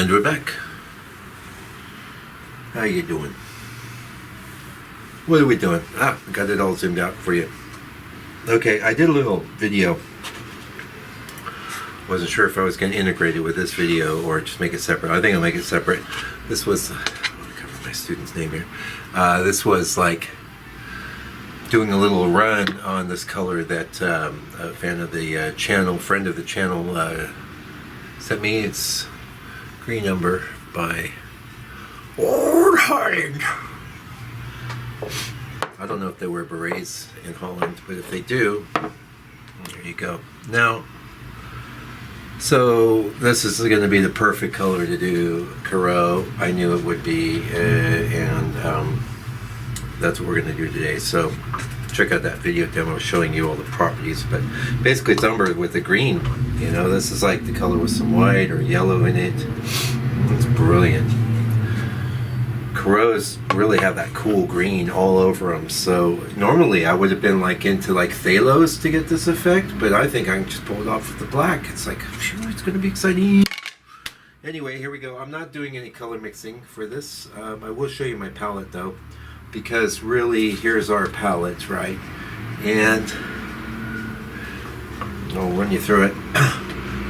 And we're back. How you doing? What are we doing? I got it all zoomed out for you. Okay, I did a little video. Wasn't sure if I was going to integrate it with this video or just make it separate. I think I'll make it separate. This was, I'll cover my student's name here. This was like doing a little run on this color that a fan of the channel, friend of the channel, sent me. It's Green Umber by Old Holland. I don't know if they wear berets in Holland, but if they do, there you go. Now, so this is going to be the perfect color to do Corot. I knew it would be, and that's what we're going to do today. So check out that video demo showing you all the properties. But basically, it's umber with the green. You know, this is like the color with some white or yellow in it. It's brilliant. Corots really have that cool green all over them. So normally I would have been like into like phthalos to get this effect, but I think I can just pull it off with the black. It's like, phew, it's going to be exciting. Anyway, here we go. I'm not doing any color mixing for this. I will show you my palette though, because really here's our palette, right? And I'll run you through it.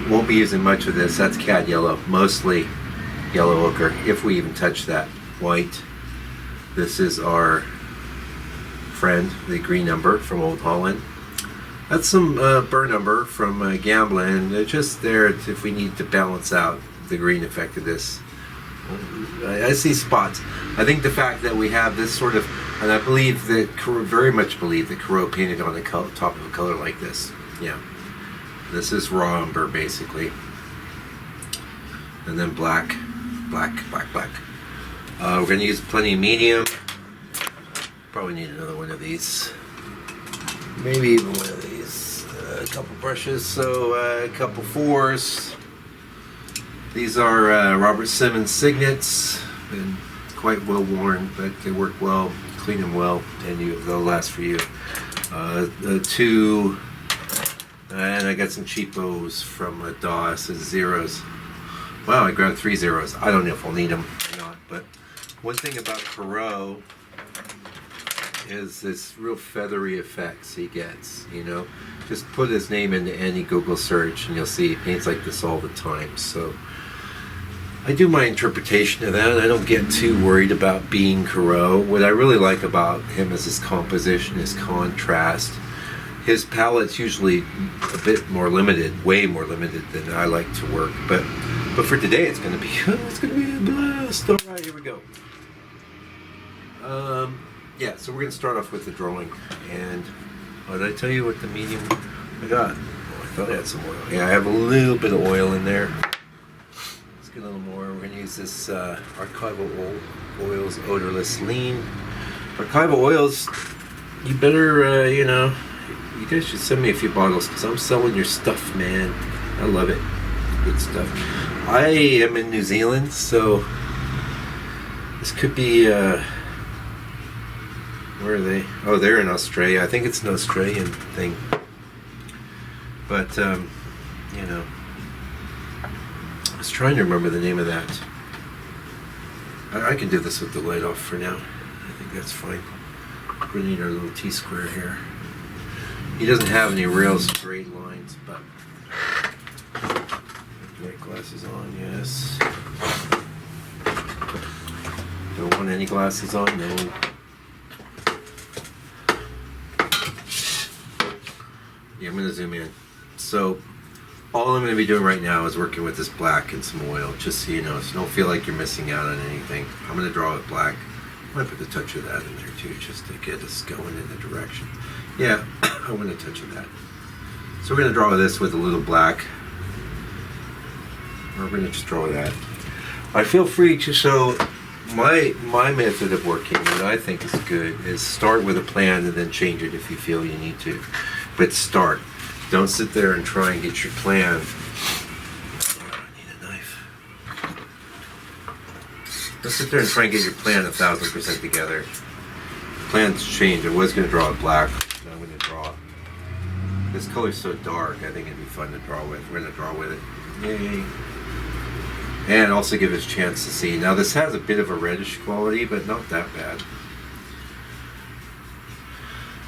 Won't be using much of this. That's cad yellow, mostly yellow ochre, if we even touch that. White. This is our friend, the Green Umber from Old Holland. That's some burn umber from Gambling. They're just there if we need to balance out the green effect of this. I see spots. I think the fact that we have this sort of, and I believe that, very much believe that Corot painted on the top of a color like this. Yeah. This is raw umber basically. And then black, black, black, black. We're going to use plenty of medium. Probably need another one of these. Maybe even one of these. A couple brushes, so a couple fours. These are Robert Simmons Signets. Been quite well worn, but they work well, clean them well, and they'll last for you. The two, and I got some cheapos from DOS as zeros. Wow, I grabbed 3 zeros. I don't know if I'll need them or not, but one thing about Corot is this real feathery effects he gets, you know. Just put his name into any Google search and you'll see he paints like this all the time. So I do my interpretation of that. I don't get too worried about being Corot. What I really like about him is his composition, his contrast. His palette's usually a bit more limited, way more limited than I like to work. But for today, it's going to be a blast. All right, here we go. Yeah, so we're going to start off with the drawing. And did I tell you what the medium I got? Oh, I thought I had some oil. Yeah, I have a little bit of oil in there. Let's get a little more. We're going to use this Archival Oils Odorless Lean. Archival Oils, you better, you know, you guys should send me a few bottles because I'm selling your stuff, man. I love it. Good stuff. I am in New Zealand, so this could be, where are they? Oh, they're in Australia. I think it's an Australian thing. But, you know, I was trying to remember the name of that. I can do this with the light off for now. I think that's fine. We need our little T-square here. He doesn't have any real straight lines, but white glasses on, yes. Don't want any glasses on, no. Yeah, I'm going to zoom in. So, all I'm going to be doing right now is working with this black and some oil, just so you know, so don't feel like you're missing out on anything. I'm going to draw with black. I might put a touch of that in there too, just to get us going in the direction. Yeah, I want a touch of that. So we're going to draw this with a little black. We're going to just draw that. I feel free to show my method of working, what I think is good, is start with a plan and then change it if you feel you need to. But start. Don't sit there and try and get your plan. Oh, I need a knife. Don't sit there and try and get your plan 1,000% together. Plans change. I was going to draw it black. Now I'm going to draw. This color's so dark, I think it'd be fun to draw with. We're going to draw with it. Yay. And also give us a chance to see. Now this has a bit of a reddish quality, but not that bad.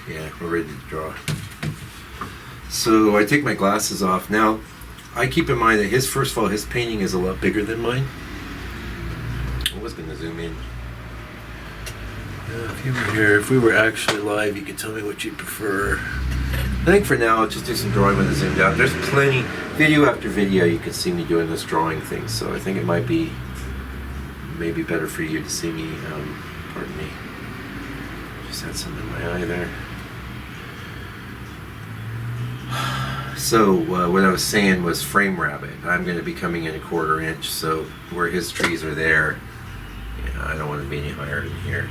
Yeah, we're ready to draw. So I take my glasses off. Now, I keep in mind that first of all, his painting is a lot bigger than mine. I was going to zoom in. If you were here, if we were actually live, you could tell me what you prefer. I think for now, I'll just do some drawing with the zoom down. There's plenty, video after video, you can see me doing this drawing thing. So I think it might be maybe better for you to see me. Pardon me. Just had something in my eye there. So what I was saying was frame rabbit. I'm going to be coming in a 1/4 inch, so where his trees are there, I don't want to be any higher than here.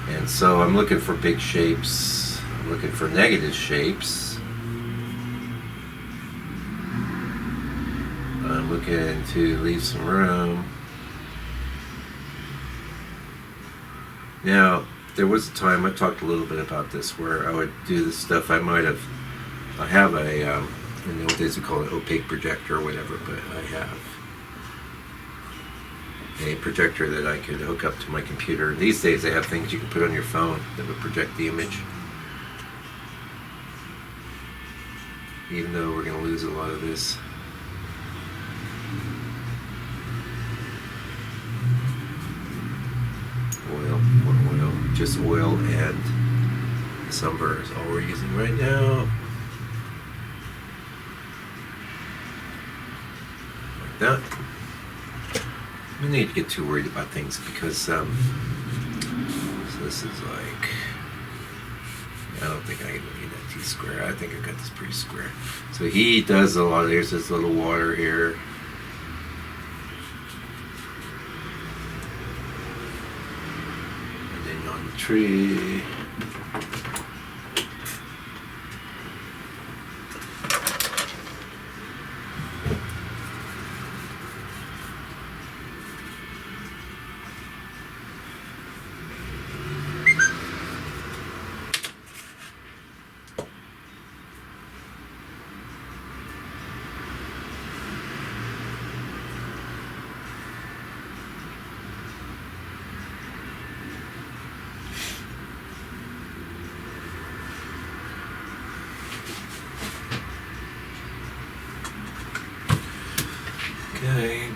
And so I'm looking for big shapes. I'm looking for negative shapes. I'm looking to leave some room. Now, there was a time, I talked a little bit about this, where I would do this stuff. I have a, in the old days we call it opaque projector or whatever, but I have a projector that I could hook up to my computer. These days they have things you can put on your phone that would project the image. Even though we're going to lose a lot of this. Oil, more oil, just oil and this Umber is all we're using right now. Like that. We need to get too worried about things because so this is like, I don't think I can get that T-square. I think I got this pretty square. So he does a lot. There's this little water here. And then on the tree. Okay,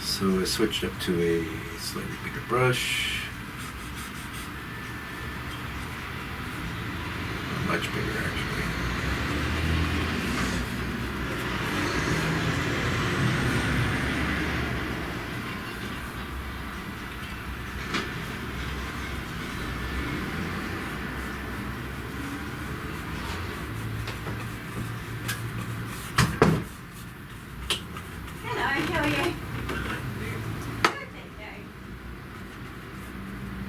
so I switched up to a slightly bigger brush. Much bigger, actually.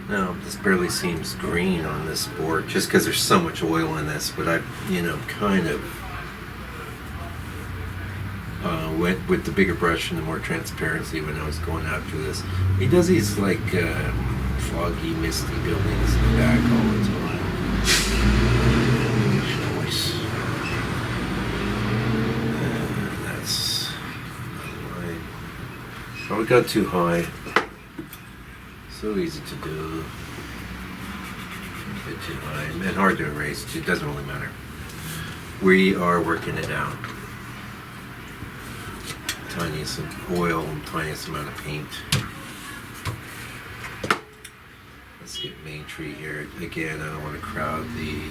Now, this barely seems green on this board just because there's so much oil in this, but I, kind of went with the bigger brush and the more transparency when I was going after this. He does these like foggy, misty buildings in the back all the time. That's not line. Probably got too high. So easy to do. A bit too high and hard to erase. It doesn't really matter. We are working it out. Tiniest oil and tiniest amount of paint. Let's get main tree here. Again, I don't want to crowd the.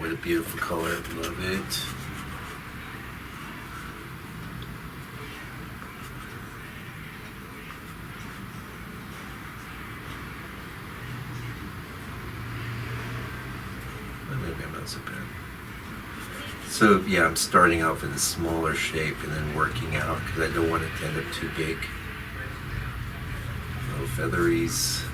What a beautiful color. Love it. So yeah, I'm starting off in a smaller shape and then working out because I don't want it to end up too big. No featheries.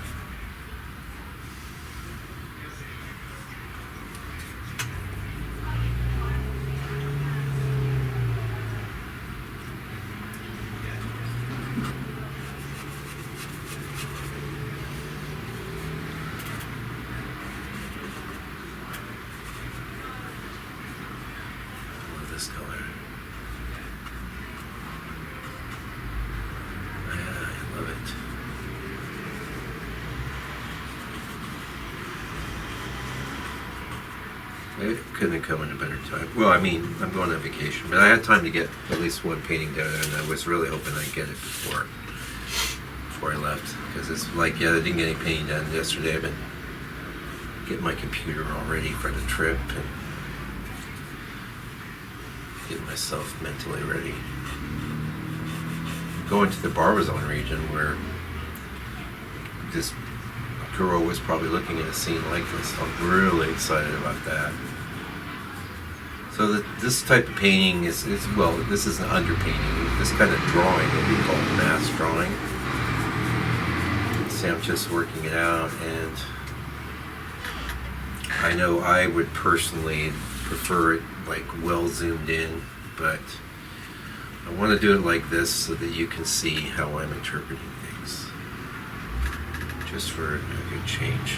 It couldn't come in a better time. Well, I mean, I'm going on vacation, but I had time to get at least one painting done, and I was really hoping I'd get it before I left. Because it's like, yeah, I didn't get any painting done yesterday. I've been getting my computer all ready for the trip and getting myself mentally ready. Going to the Barbizon region where this Corot was probably looking at a scene like this. I'm really excited about that. So this type of painting is well, this is an underpainting. This kind of drawing would be called mass drawing. See, I'm just working it out, and I know I would personally prefer it like well zoomed in, but I want to do it like this so that you can see how I'm interpreting things. Just for a good change.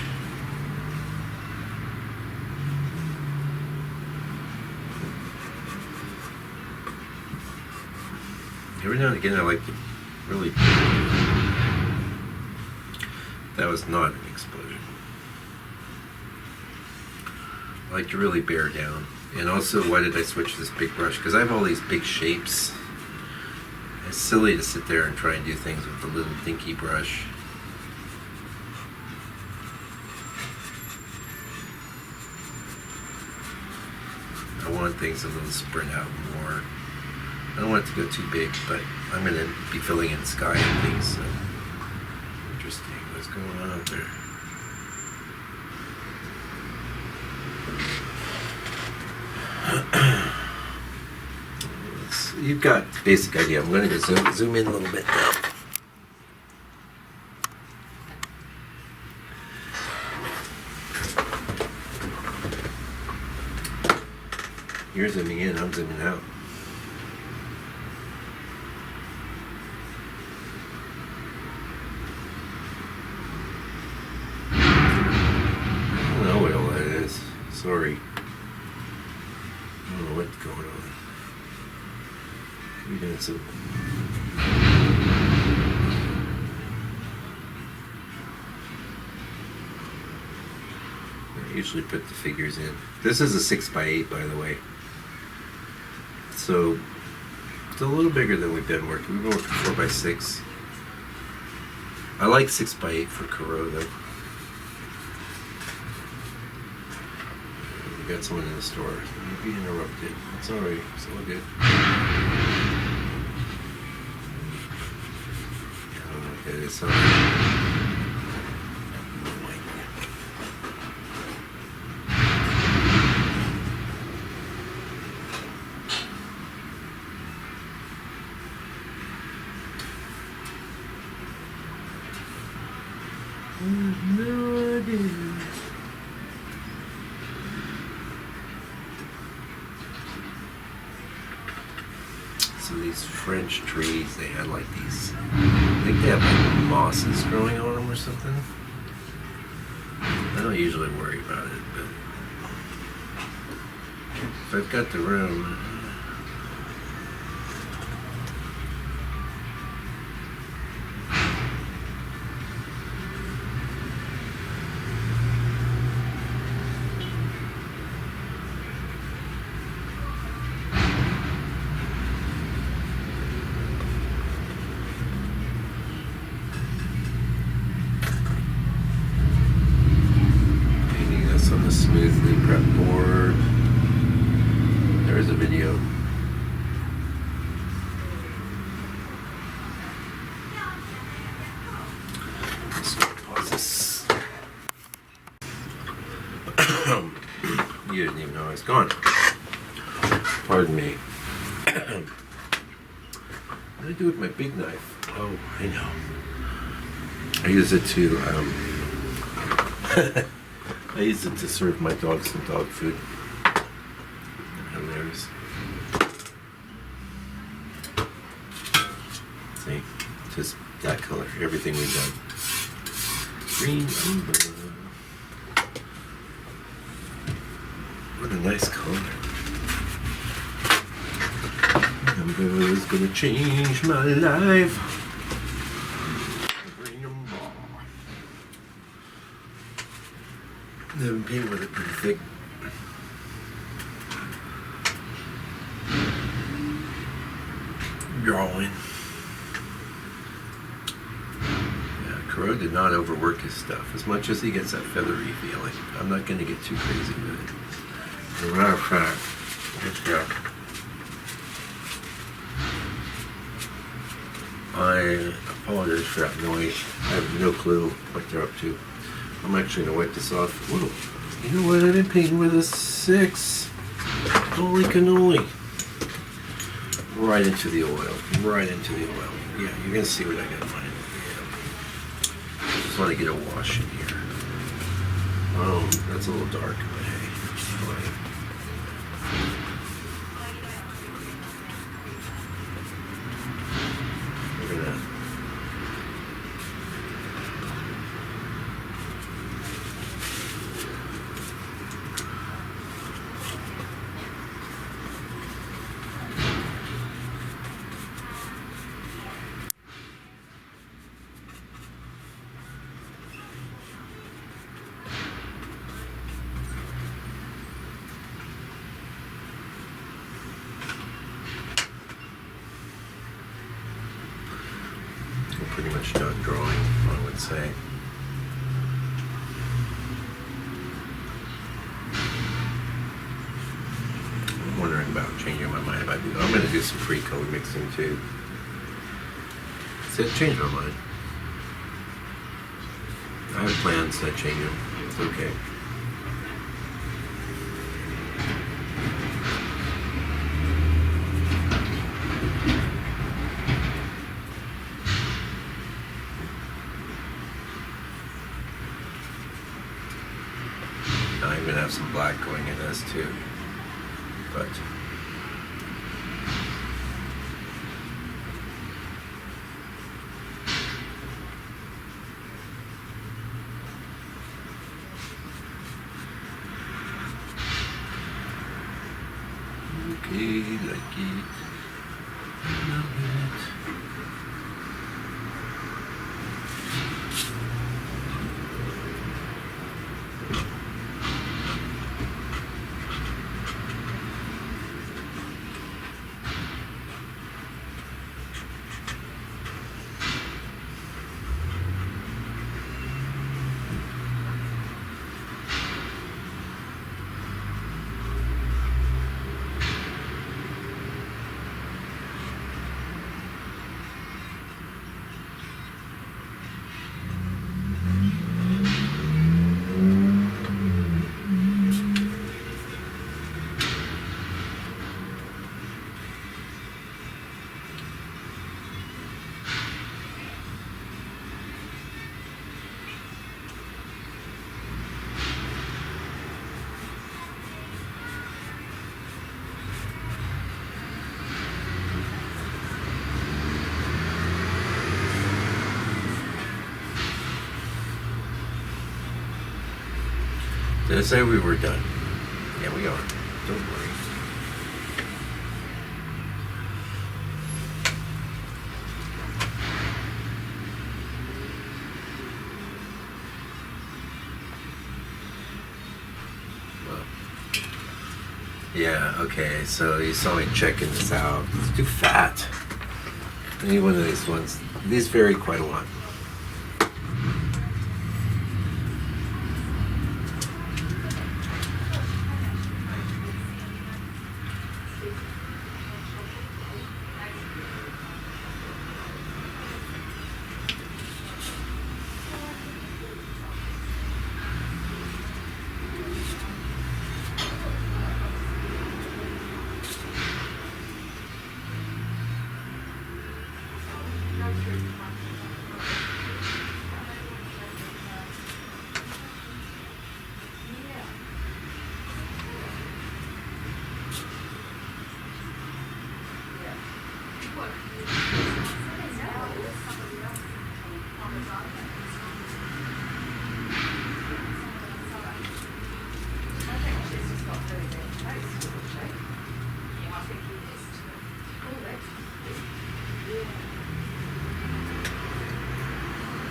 Every now and again I like to really... That was not an explosion. I like to really bear down. And also, why did I switch to this big brush? Because I have all these big shapes. It's silly to sit there and try and do things with a little dinky brush. I want things a little spread out more. I don't want it to go too big, but I'm going to be filling in sky and things, so interesting. What's going on out there? You've got the basic idea. I'm going to zoom in a little bit now. You're zooming in, I'm zooming out. I don't know what all that is. Sorry. I don't know what's going on. You're doing some... I usually put the figures in. This is a 6x8, by the way. So it's a little bigger than we've been working. We've been working 4x6. I like 6x8 for Corot though. We got someone in the store. You'll be interrupted. It's alright. It's all good. Okay, it's no idea. So these French trees, they had like these, I think they have like mosses growing on them or something. I don't usually worry about it, but if I've got the room, on the smoothly prepped board. There's a video. Let's pause this. You didn't even know I was gone. Pardon me. What do I do with my big knife? Oh, I know. I use it to I use it to serve my dog some dog food. Hilarious. See, just that color. Everything we've done. Green Umber. What a nice color. Umber is gonna change my life. I've been painting with it pretty thick. drawing. Yeah, Corot did not overwork his stuff as much as he gets that feathery feeling. I'm not going to get too crazy with it. As a matter of fact, I apologize for that noise. I have no clue what they're up to. I'm actually going to wipe this off. Whoa. You know what? I've been painting with a 6. Holy cannoli. Right into the oil. Right into the oil. Yeah, you're going to see what I got mine. Yeah. Just want to get a wash in here. Oh, that's a little dark, but hey, it's fine. Look at that. Pretty much done drawing, I would say. I'm wondering about changing my mind about it. I'm going to do some free color mixing too. So change my mind. I have plans to change them. It's okay. I'm going to have some black going in this too, but okay, like it. Love it. Did I say we were done? Yeah, we are. Don't worry. Well, yeah, okay, so you saw me checking this out. It's too fat. Any one of these ones. These vary quite a lot.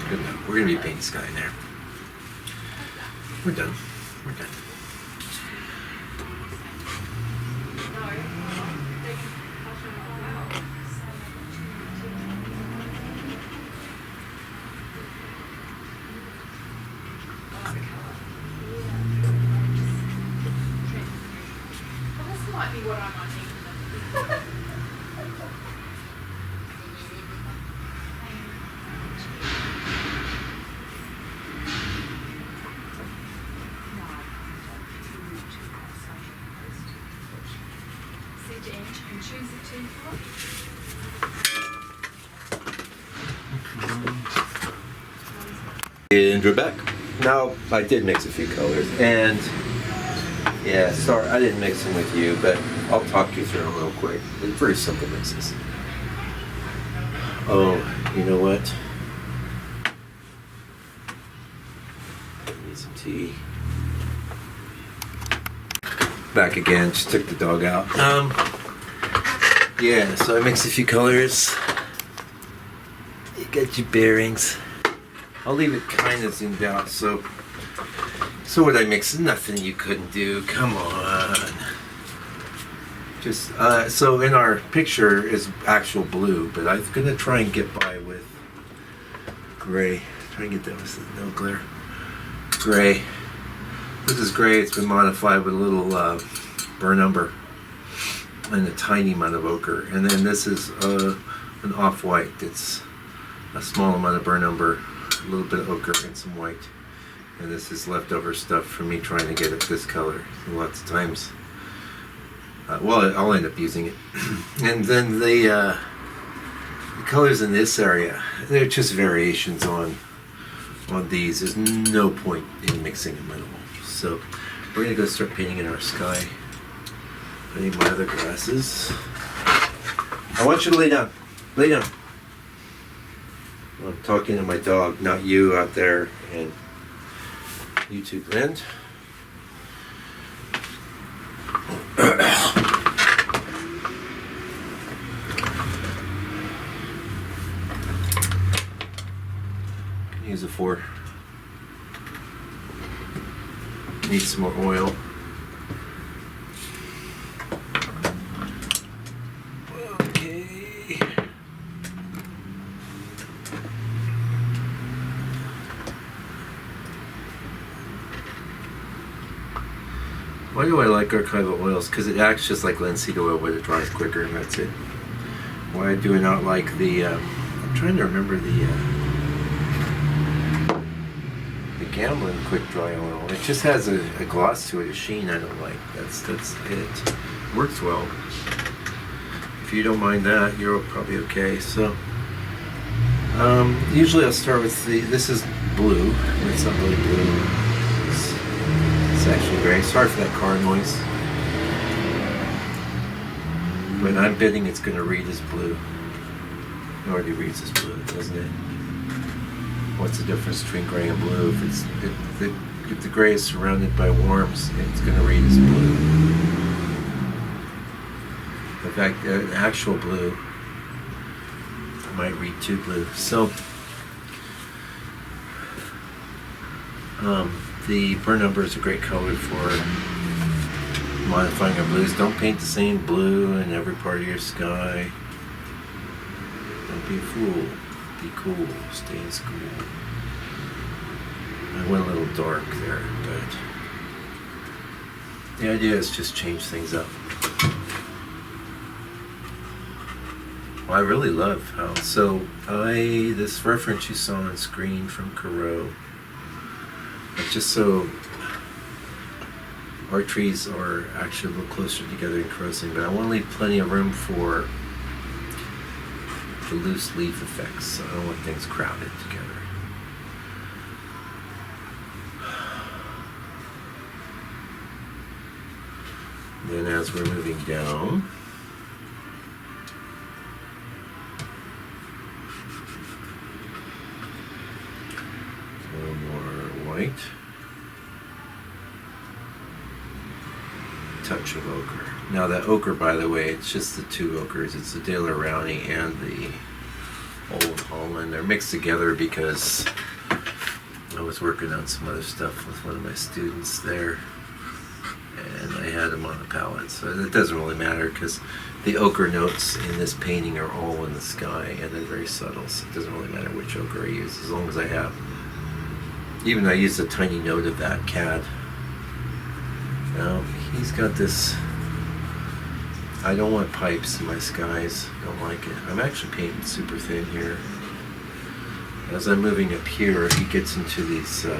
Good enough. We're going to be painting sky in there. We're done. We're done. And we're back. Now, I did mix a few colors, and yeah, sorry, I didn't mix them with you, but I'll talk you through them real quick. They're very simple mixes. Oh, you know what? I need some tea. Back again, just took the dog out. Yeah, so I mixed a few colors. You got your bearings. I'll leave it kind of zoomed out, so what I mix? Nothing you couldn't do, come on. Just, so in our picture is actual blue, but I'm gonna try and get by with gray. Try and get that with no glare. Gray. This is gray, it's been modified with a little burn umber and a tiny amount of ochre. And then this is an off-white. It's a small amount of burn umber, a little bit of ochre and some white. And this is leftover stuff from me trying to get it this color. Lots of times, well, I'll end up using it. And then the colors in this area, they're just variations on these. There's no point in mixing them at all. So we're gonna go start painting in our sky. I need my other glasses. I want you to lay down. Lay down. I'm talking to my dog, not you out there in YouTube land. Can use a 4. Need some more oil. Okay. Why do I like archival oils? Because it acts just like linseed oil, but it dries quicker, and that's it. Why do I not like the? I'm trying to remember the Gamblin quick dry oil. It just has a gloss to it, a sheen I don't like. That's it. Works well. If you don't mind that, you're probably okay. So usually I'll start with this is blue. It's not really blue. It's actually gray. Sorry for that car noise. But I'm betting it's going to read as blue. It already reads as blue, doesn't it? What's the difference between gray and blue? If the gray is surrounded by warms, it's going to read as blue. In fact, an actual blue might read too blue. So, the burn umber is a great color for modifying your blues. Don't paint the same blue in every part of your sky. Don't be a fool. Be cool. Stay in school. I went a little dark there, but the idea is just change things up. Well, I really love how, this reference you saw on screen from Corot, it's just so our trees are actually a little closer together in crossing, but I want to leave plenty of room for the loose leaf effects, so I don't want things crowded together. Then as we're moving down, a little more white, touch of ochre. Now that ochre, by the way, it's just the two ochres. It's the Daler Rowney and the Old Holland. They're mixed together because I was working on some other stuff with one of my students there, and I had them on the palette. So it doesn't really matter because the ochre notes in this painting are all in the sky, and they're very subtle. So it doesn't really matter which ochre I use as long as I have. Even I used a tiny note of that cad. Now he's got this. I don't want pipes in my skies. Don't like it. I'm actually painting super thin here. As I'm moving up here, he gets into these. See,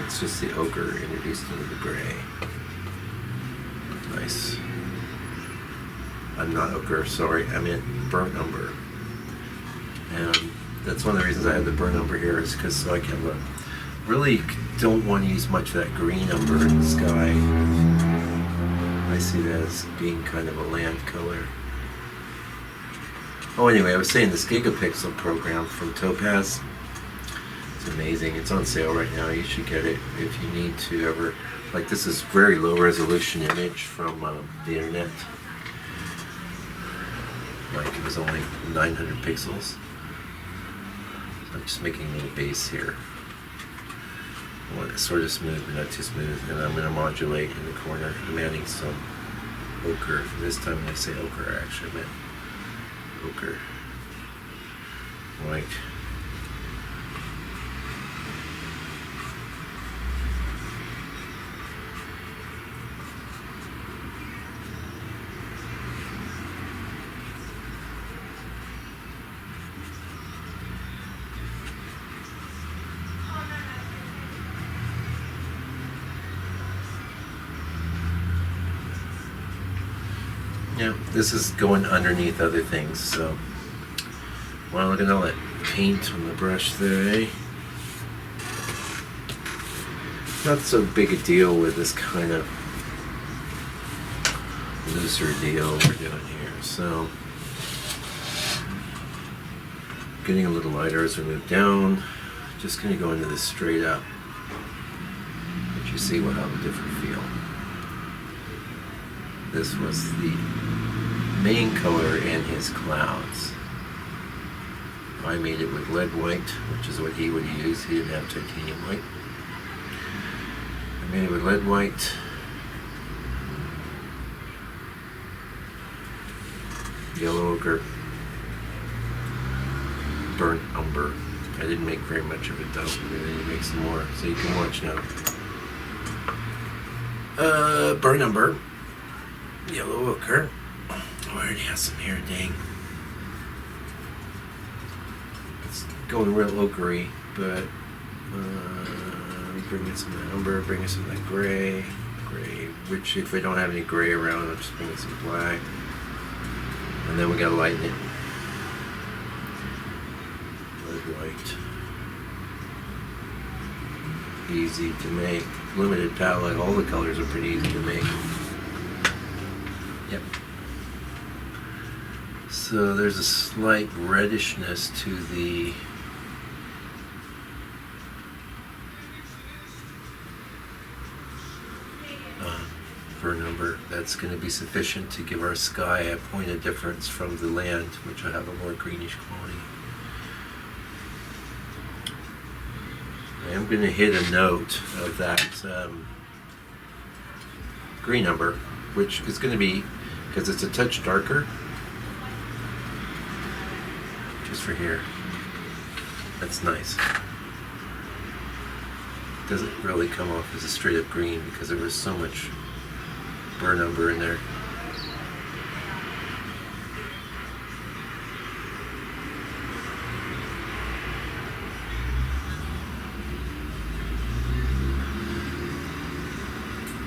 it's just the ochre introduced into the gray. Nice. I'm not ochre, sorry, I meant burnt umber. And that's one of the reasons I have the burnt umber here, is because so I can really don't want to use much of that green umber in the sky. I see that as being kind of a land color. Oh, anyway, I was saying this gigapixel program from Topaz, it's amazing. It's on sale right now. You should get it if you need to ever. Like, this is very low resolution image from the internet. Like, it was only 900 pixels. I'm just making a little base here. I want it sort of smooth, but not too smooth. And I'm going to modulate in the corner. I'm adding some ochre. This time when I say ochre, I actually meant ochre. White. Yeah, this is going underneath other things, so well, look at all that paint on the brush there, eh? Not so big a deal with this kind of looser deal we're doing here, so getting a little lighter as we move down. Just going to go into this straight up, but you see we'll have a different feel. This was the main color in his clouds. I made it with lead white, which is what he would use. He didn't have titanium white. I made it with lead white. Yellow ochre. Burnt umber. I didn't make very much of it though. Maybe I need to make some more, so you can watch now. Burnt umber. Yellow ochre. Oh, I already have some here, dang. It's going real ochre-y, but bring in some of that umber, bring in some of that gray, which if we don't have any gray around, I'll just bring in some black. And then we gotta lighten it. Lead white. Easy to make. Limited palette, all the colors are pretty easy to make. Yep. So there's a slight reddishness to the burnt umber. That's going to be sufficient to give our sky a point of difference from the land, which will have a more greenish quality. I am going to hit a note of that green umber, which is going to be, because it's a touch darker, just for here. That's nice. It doesn't really come off as a straight up green because there was so much burnt umber in there.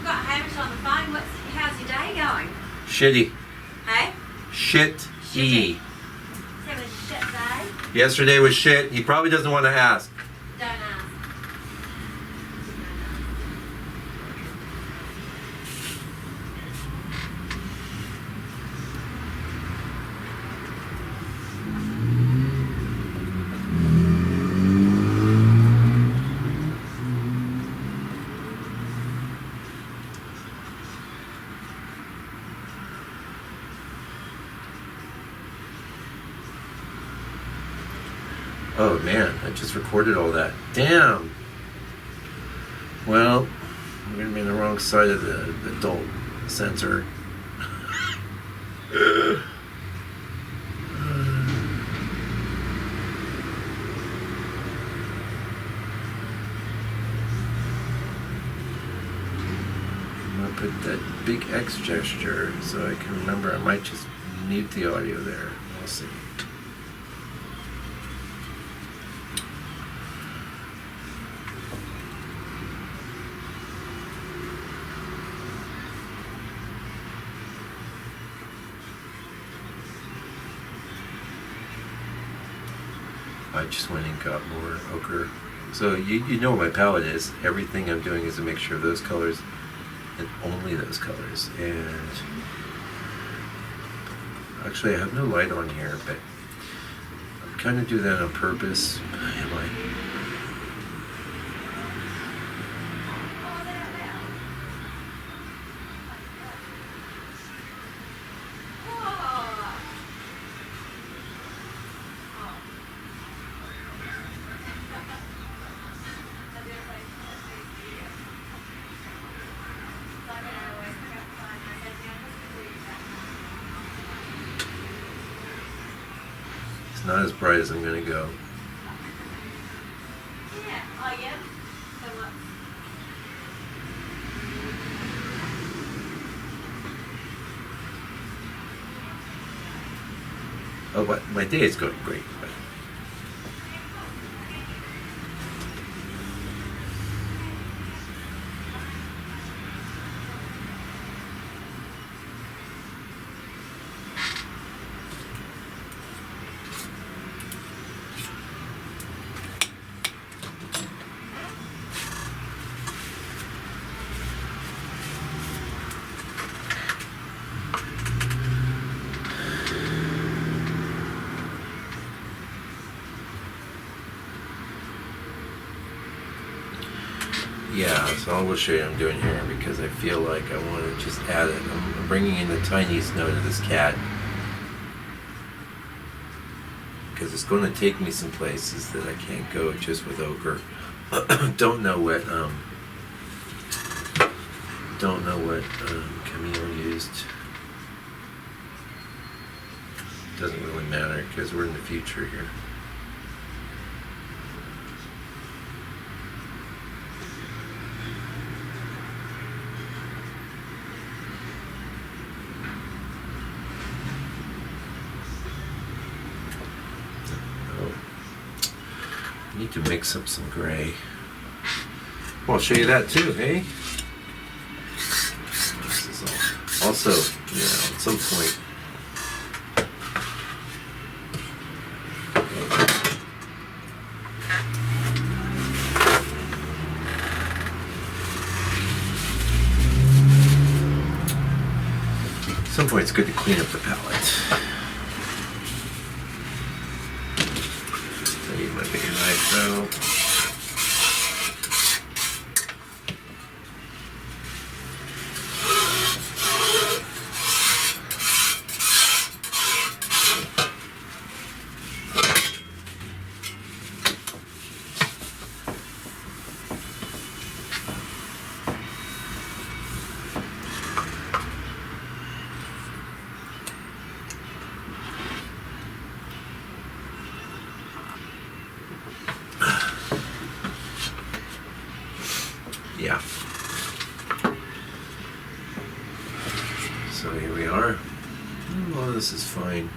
Got Hamish on the phone. How's your day going? Shitty. Hey? Shit-y. Having a shit day? Yesterday was shit. He probably doesn't want to ask. Don't ask. Oh man, I just recorded all that. Damn. Well, I'm gonna be on the wrong side of the adult sensor. I'm gonna put that big X gesture so I can remember. I might just mute the audio there. We'll see. I just went and got more ochre. So you know what my palette is. Everything I'm doing is a mixture of those colors and only those colors. And actually I have no light on here, but I'm kind of do that on purpose. Am I? It's not as bright as I'm going to go. Oh, but my day is going great. Yeah, so I will show you what I'm doing here because I feel like I want to just add it. I'm bringing in the tiniest note of this cat because it's going to take me some places that I can't go just with ochre. Don't know what Camille used. Doesn't really matter because we're in the future here. Need to mix up some gray. Well, I'll show you that too, hey? This is also, at some point. At some point, it's good to clean up the palette. My bigger knife though. Yeah. So here we are. Oh, this is fine.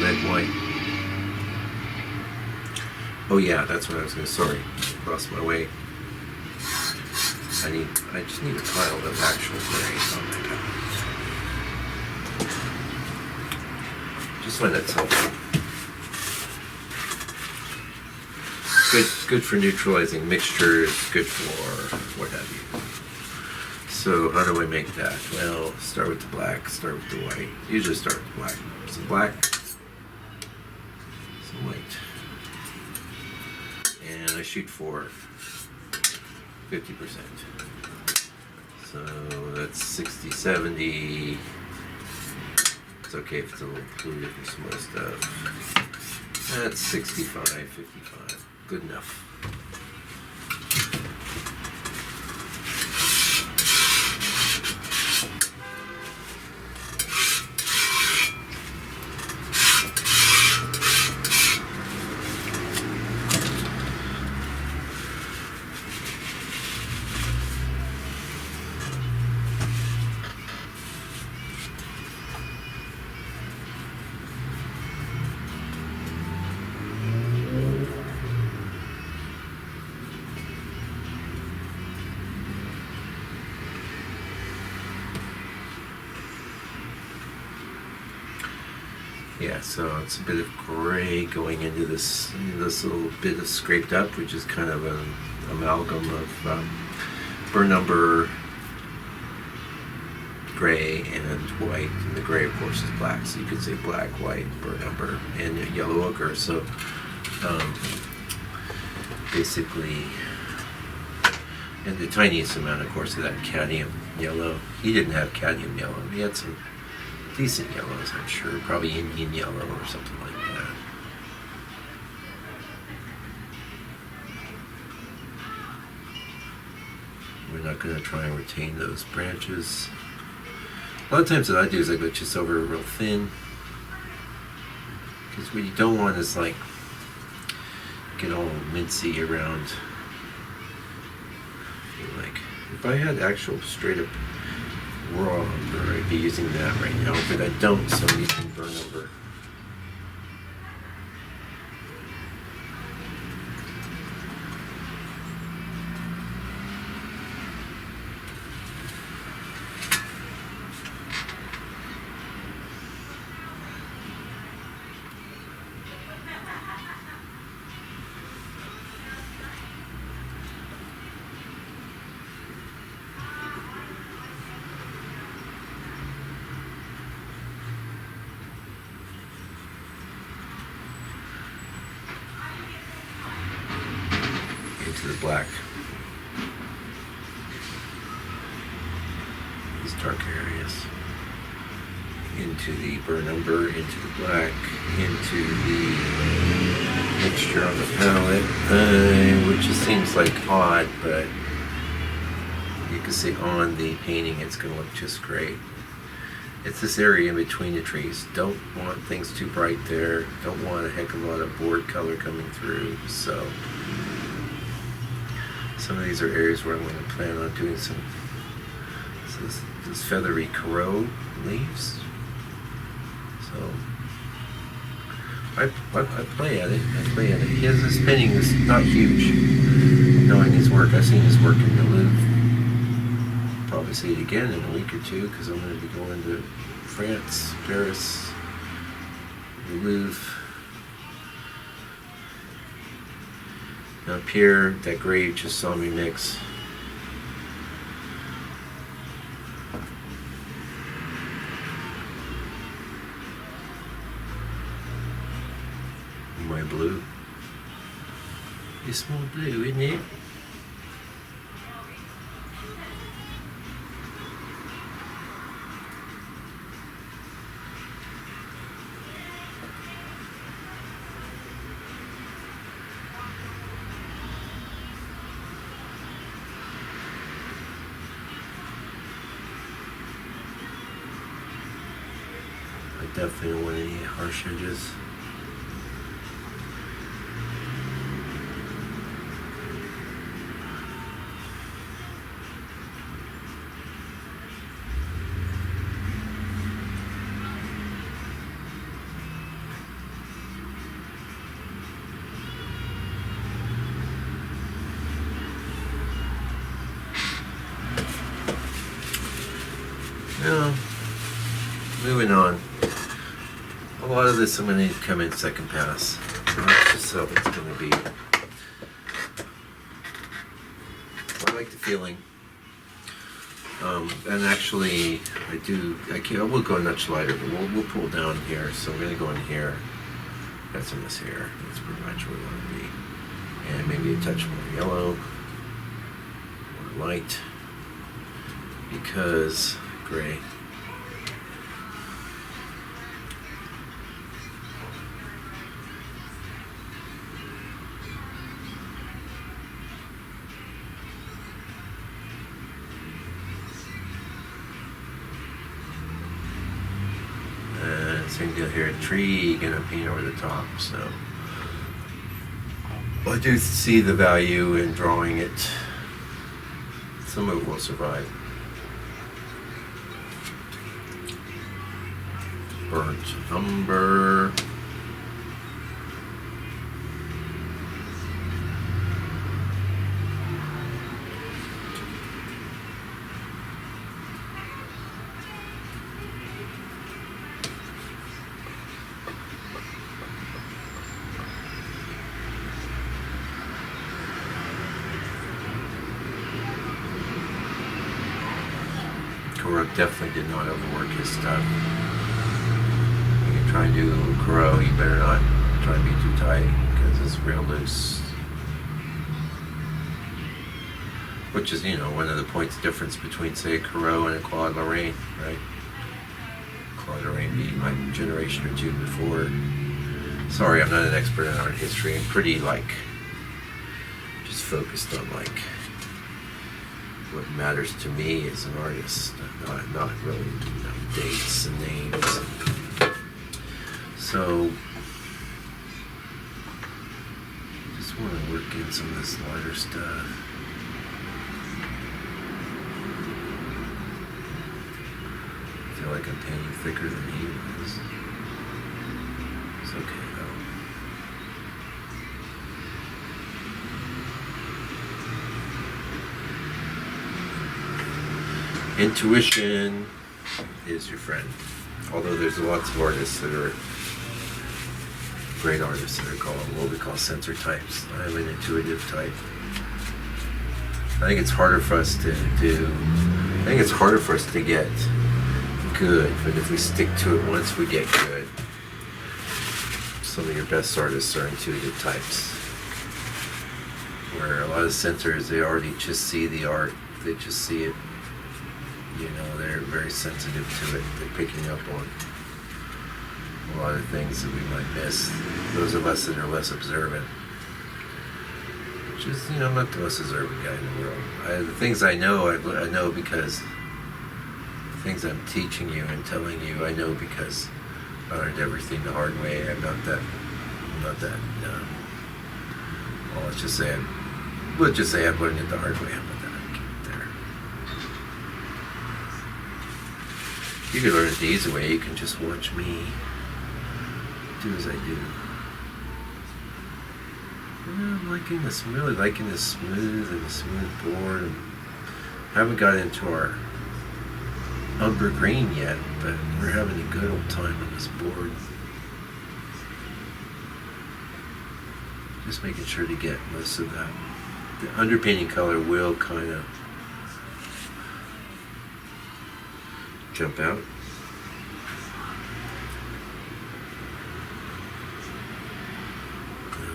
Red, white. Oh yeah, that's what I was going to. Sorry, lost my way. I just need a tile of actual gray on my palette. Just find that helpful. Good for neutralizing mixtures, good for what have you. So how do I make that? Well, start with the black, start with the white. Usually start with black. Some black, some white. And I shoot for 50%. So that's 60, 70. It's okay if it's a little polluted from some other stuff. That's 65, 55. Good enough. Yeah, so it's a bit of gray going into this little bit of scraped up, which is kind of an amalgam of burn umber, gray, and white. And the gray, of course, is black. So you could say black, white, burn umber, and yellow ochre. So basically, and the tiniest amount, of course, of that cadmium yellow. He didn't have cadmium yellow. He had some decent yellows, I'm sure. Probably Indian yellow or something like that. We're not going to try and retain those branches. A lot of times what I do is I go just over real thin. Because what you don't want is like get all mincy around. Like if I had actual straight up raw umber, I'd be using that right now, but I don't, so I'm using burn umber. Into the black. These dark areas. Into the burn umber, into the black, into the mixture on the palette, which just seems like odd, but you can see on the painting it's going to look just great. It's this area in between the trees. Don't want things too bright there. Don't want a heck of a lot of board color coming through. So some of these are areas where I'm going to plan on doing some this feathery Corot leaves. So I play at it. His painting is not huge. Knowing his work, I've seen his work in the Louvre. Probably see it again in a week or two because I'm going to be going to France, Paris, the Louvre. Now Pierre, that grave just saw me mix. My blue. It's more blue, isn't it? I definitely don't want any harsh edges. Now, moving on. A lot of this I'm going to need to come in second pass. So that's just how it's going to be. I like the feeling. And actually, I will go much lighter, but we'll pull down here. So I'm going to go in here. Got some of this here. That's pretty much where we want to be. And maybe a touch more yellow. Or light. Because gray. Same deal here, tree, gonna paint over the top, so. I do see the value in drawing it. Some of it will survive. Burnt umber. Corot definitely did not overwork his stuff. When you try and do Corot, you better not try and be too tight because it's real loose. Which is, one of the points difference between, say, a Corot and a Claude Lorraine, right? Claude Lorraine being my generation or two before. Sorry, I'm not an expert in art history. I'm pretty, just focused on, what matters to me as an artist. Not really, dates and names. So, just want to work in some of this lighter stuff. I feel like I'm painting thicker than he was. It's okay though. Intuition is your friend. Although there's lots of artists that are great artists that are called what we call sensor types. I'm an intuitive type. I think it's harder for us to get good, but if we stick to it once, we get good. Some of your best artists are intuitive types, where a lot of sensors, they already just see the art, they just see it. They're very sensitive to it. They're picking up on a lot of things that we might miss. Those of us that are less observant. Which is, I'm not the most observant guy in the world. The things I know, I know because the things I'm teaching you and telling you, I know because I learned everything the hard way. I'm not that, well, let's just say I've learned it the hard way. How about that? You can learn it the easy way. You can just watch me do as I do. I'm liking this. I'm really liking this smooth board. And haven't got into our Umber green yet, but we're having a good old time on this board. Just making sure to get most of that. The underpainting color will kind of jump out.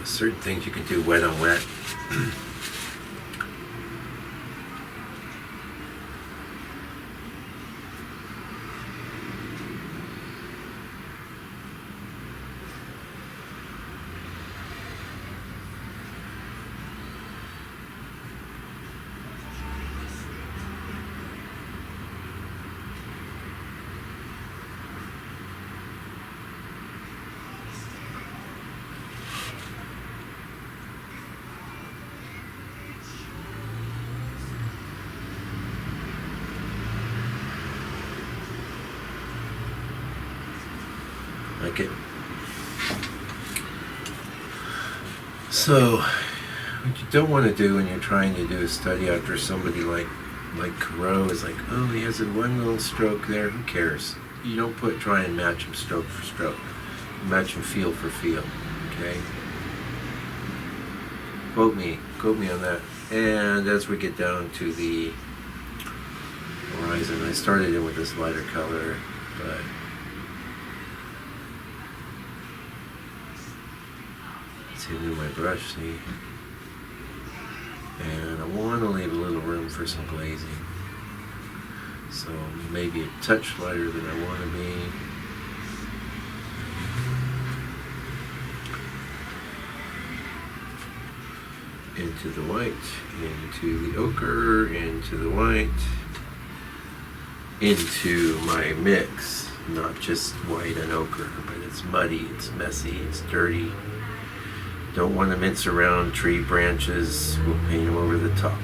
Certain things you can do wet on wet. Like it. So, what you don't want to do when you're trying to do a study after somebody like Corot is like, oh, he has one little stroke there. Who cares? You don't try and match him stroke for stroke. Match him feel for feel. Okay. Quote me on that. And as we get down to the horizon, I started in with this lighter color, but into my brush, see? And I want to leave a little room for some glazing. So maybe a touch lighter than I want to be. Into the white, into the ochre, into the white, into my mix. Not just white and ochre, but it's muddy, it's messy, it's dirty. Don't want to mince around tree branches. We'll paint them over the top.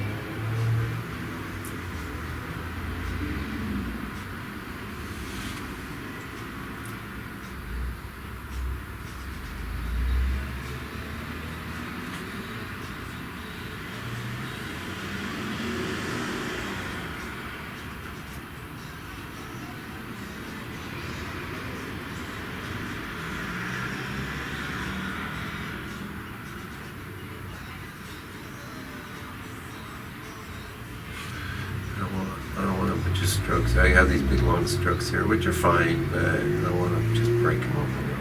just strokes. I have these big long strokes here, which are fine, but I want to just break them up a little.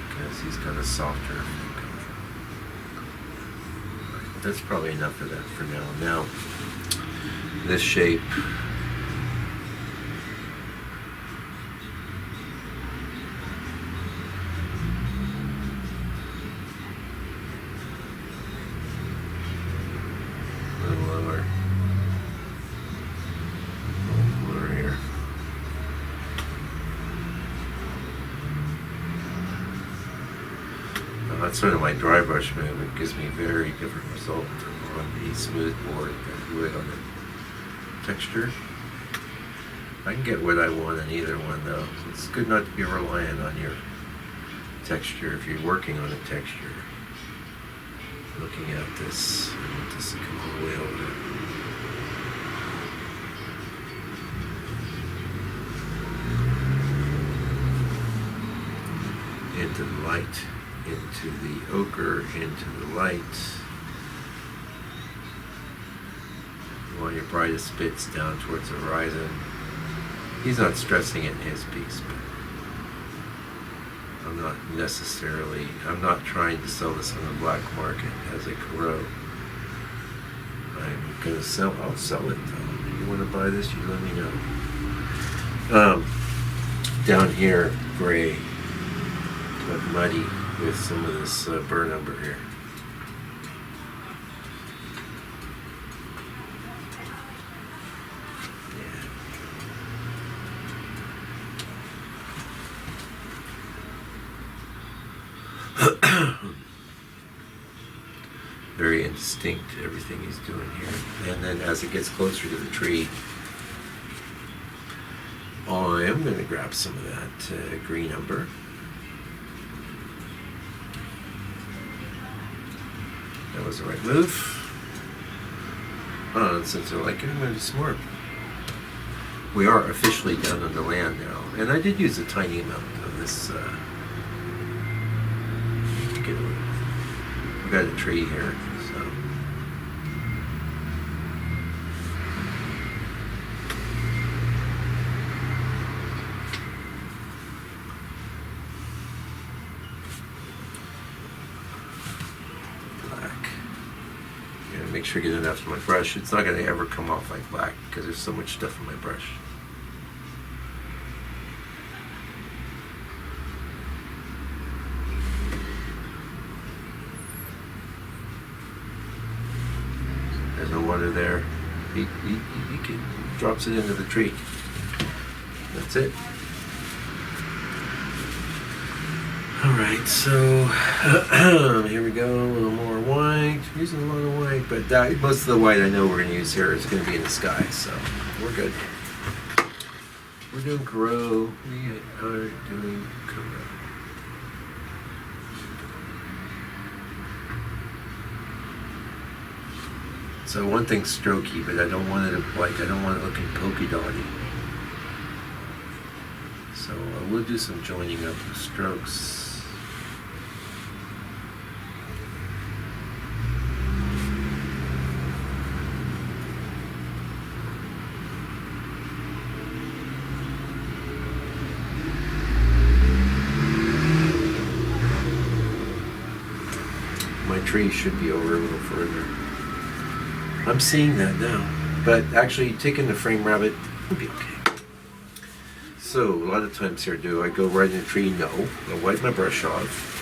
Because he's got a softer. That's probably enough of that for now. Now, this shape. A little lower. A little lower here. That's sort of my dry brush move. It gives me a very different result on the smooth board than it would on the texture. I can get what I want on either one though. It's good not to be reliant on your texture if you're working on a texture. Looking at this, I want this to come all the way over. Into the light. Into the ochre, into the light. You want your brightest bits down towards the horizon. He's not stressing it in his piece, but I'm not trying to sell this on the black market as a Corot. I'll sell it though. If you want to buy this, you let me know. Down here, gray, but muddy. With some of this burn umber here. Yeah. Very indistinct, everything he's doing here. And then as it gets closer to the tree, I am going to grab some of that green umber. That was the right move. And since I like it, I'm going to do some more. We are officially down on the land now. And I did use a tiny amount of this. We got a tree here, so. Make sure I get enough of my brush. It's not going to ever come off like black because there's so much stuff in my brush. There's no water there. He drops it into the tree. That's it. Alright, so here we go, a little more white. Using a lot of white, but most of the white I know we're going to use here is going to be in the sky, so we're good. We're doing Corot. We are doing Corot. So one thing's strokey, but I don't want it looking polka dotty. So we'll do some joining up of strokes. My tree should be over a little further. I'm seeing that now, but actually taking the frame rabbit would be okay. So, a lot of times here, do I go right in the tree? No. I wipe my brush off.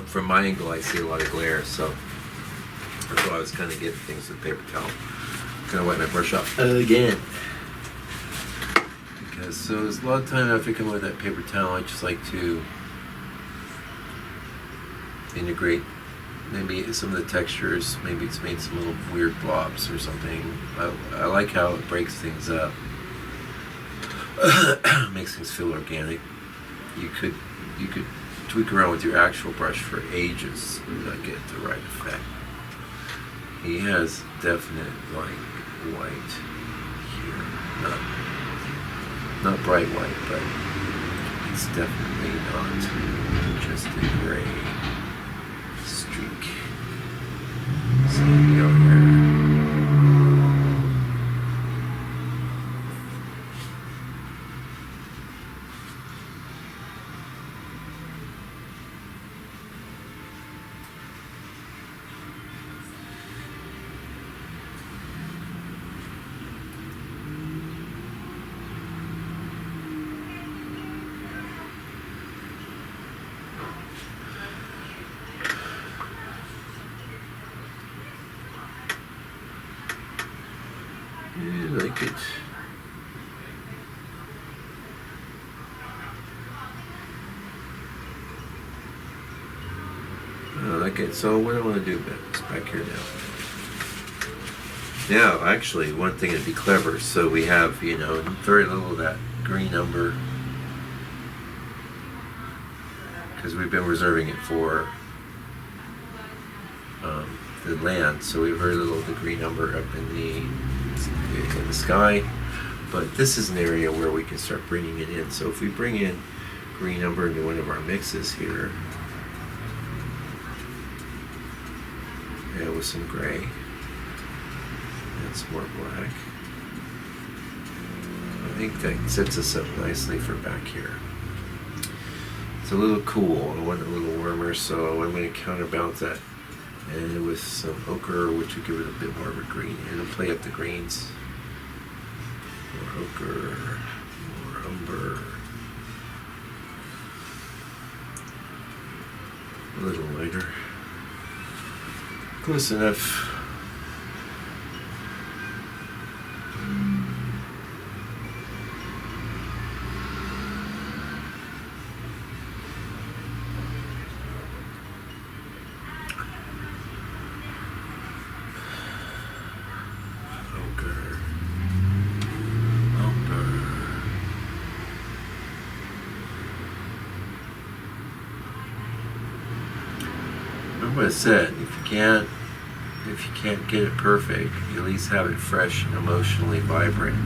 From my angle, I see a lot of glare, so that's why I was kind of getting things with paper towel. I'm gonna wipe my brush off again, because so there's a lot of time after coming with that paper towel, I just like to integrate maybe some of the textures, maybe it's made some little weird blobs or something. I like how it breaks things up. Makes things feel organic. You could tweak around with your actual brush for ages and not get the right effect. He has definite like white here, not bright white, but it's definitely not just a gray streak. So here we go here. I like it. I like it. So what do I want to do is back here now. Now, actually, one thing to be clever. So we have, very little of that green umber because we've been reserving it for the land. So we have very little of the green umber up in the sky, but this is an area where we can start bringing it in. So if we bring in green umber into one of our mixes here, with some gray and some more black, I think that sets us up nicely for back here. It's a little cool. I want it a little warmer, so I'm going to counterbalance that and with some ochre, which will give it a bit more of a green. And it'll play up the greens. More ochre, more umber, a little lighter. Close enough. Remember what I said, if you can't get it perfect, you at least have it fresh and emotionally vibrant,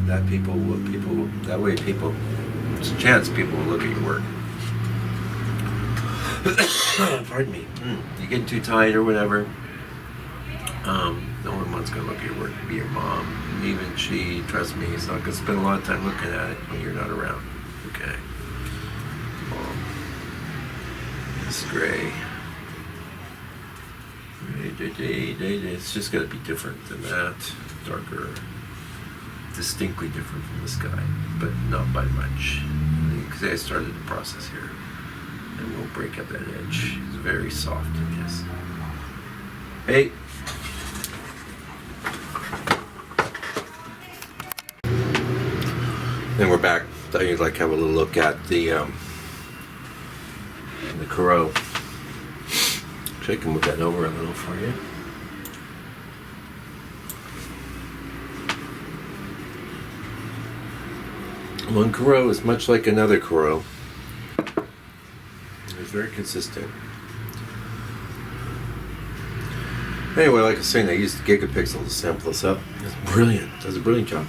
that way there's a chance people will look at your work. Pardon me. You get too tight or whatever, no one's gonna look at your work, be your mom. Even she, trust me, is not gonna spend a lot of time looking at it when you're not around. Okay. This gray. It's just got to be different than that. Darker. Distinctly different from the sky, but not by much. Because I started the process here. And we'll break up that edge. It's very soft, yes. Hey! Then we're back. Thought you'd like to have a little look at the Corot. Actually, I can move that over a little for you. One Corot is much like another Corot. It's very consistent. Anyway, like I was saying, I used the gigapixel to sample this up. It's brilliant. It does a brilliant job.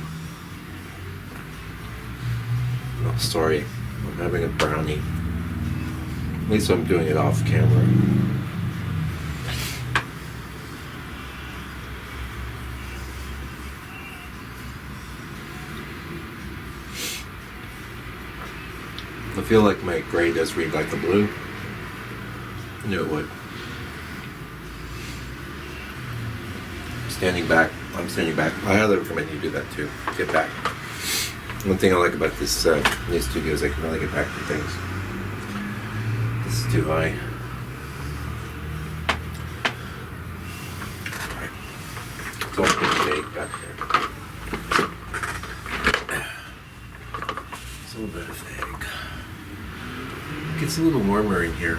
Oh, sorry. I'm having a brownie. At least I'm doing it off camera. I feel like my gray does read like the blue. I knew it would. I'm standing back. I highly recommend you do that too. Get back. One thing I like about this these studios, I can really get back to things. This is too high. Alright. It's all pretty big back there. It's a little bit of egg. gets a little warmer in here.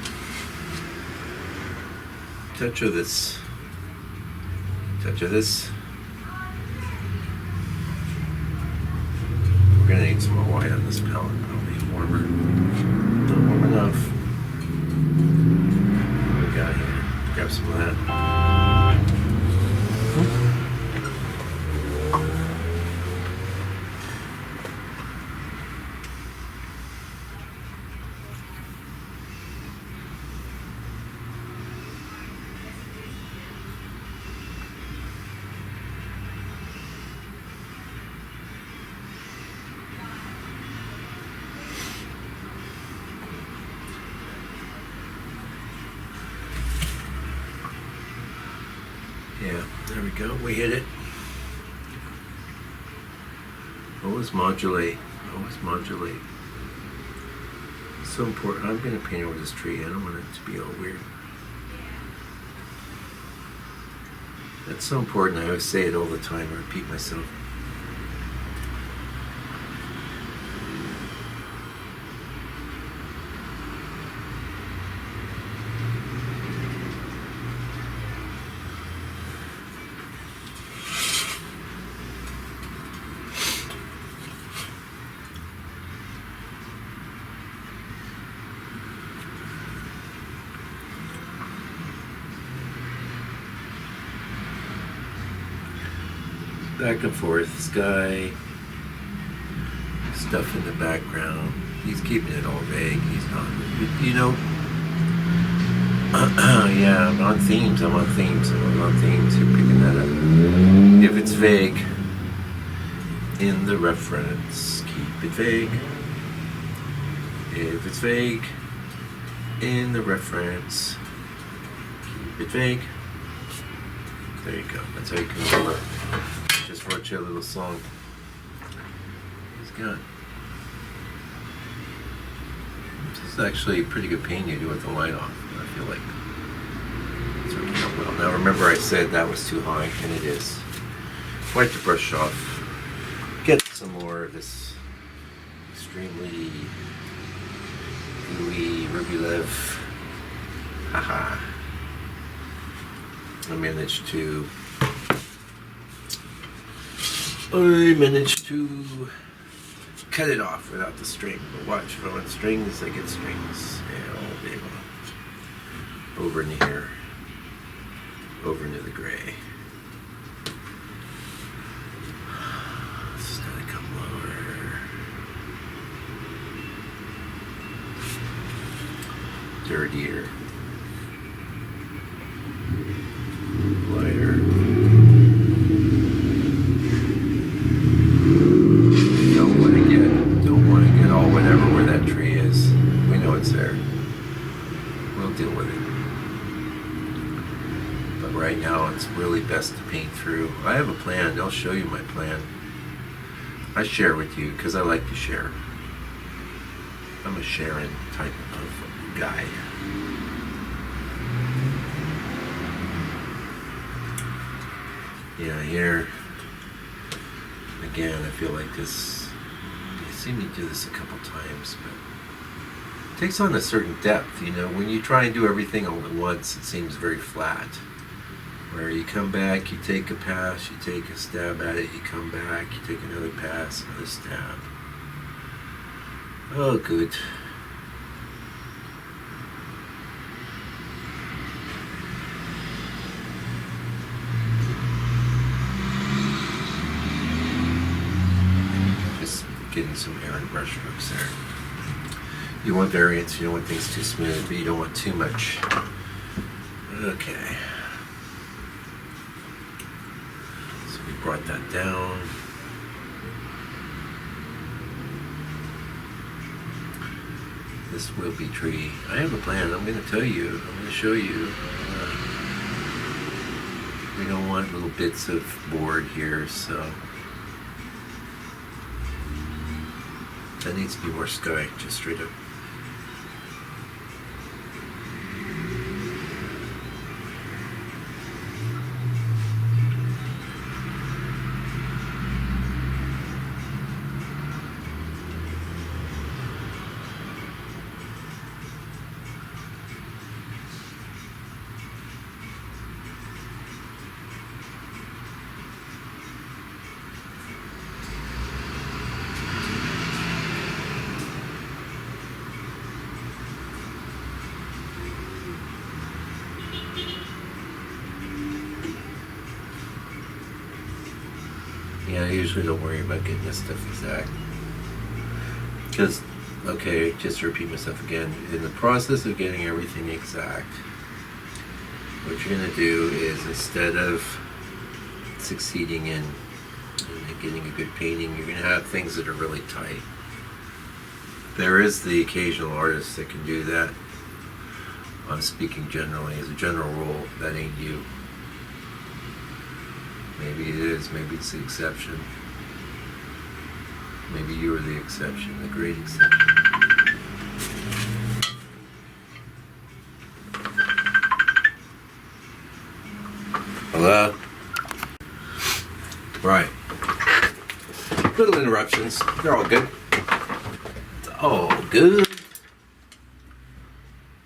Touch of this. Touch of this. We're gonna need some more white on this palette, probably warmer. Not warm enough. What do we got here? Grab some of that. Yeah, there we go. We hit it. Always modulate. Always modulate. So important. I'm going to paint over this tree. I don't want it to be all weird. That's so important. I always say it all the time. I repeat myself. Back and forth, sky, stuff in the background. He's keeping it all vague. He's not, you know. Yeah, I'm on themes. I'm on themes. I'm on themes. You're picking that up. If it's vague in the reference, keep it vague. If it's vague in the reference, keep it vague. There you go. That's how you can remember. Just wrote you a little song. He's good. This is actually a pretty good paint you do with the light off. I feel like it's working out well. Now remember I said that was too high, and it is. Wipe the brush off. Get some more of this extremely gooey Rubylev. Haha. I managed to cut it off without the string. But watch, if I want strings, I get strings. Yeah, all day long. Over into here. Over into the gray. This is gonna come lower. Dirtier. Lighter. Don't want to get all whatever where that tree is. We know it's there. We'll deal with it. But right now it's really best to paint through. I have a plan. I'll show you my plan. I share with you because I like to share. I'm a sharing type of guy. Yeah, here again I feel like this, you've seen me do this a couple times, but it takes on a certain depth, you know. When you try and do everything all at once, it seems very flat. Where you come back, you take a pass, you take a stab at it, you come back, you take another pass, another stab. Oh, good. Getting some errant brush strokes there. You want variance, you don't want things too smooth, but you don't want too much. Okay. So we brought that down. This will be tree. I have a plan. I'm going to tell you. I'm going to show you. We don't want little bits of board here, so that needs to be more sky, just straight up. Yeah, I usually don't worry about getting this stuff exact. Because, okay, just to repeat myself again, in the process of getting everything exact, what you're going to do is, instead of succeeding in getting a good painting, you're going to have things that are really tight. There is the occasional artist that can do that. I'm speaking generally. As a general rule, that ain't you. Maybe it is. Maybe it's the exception. Maybe you are the exception, the great exception. Hello? Right. Little interruptions. They're all good. It's all good.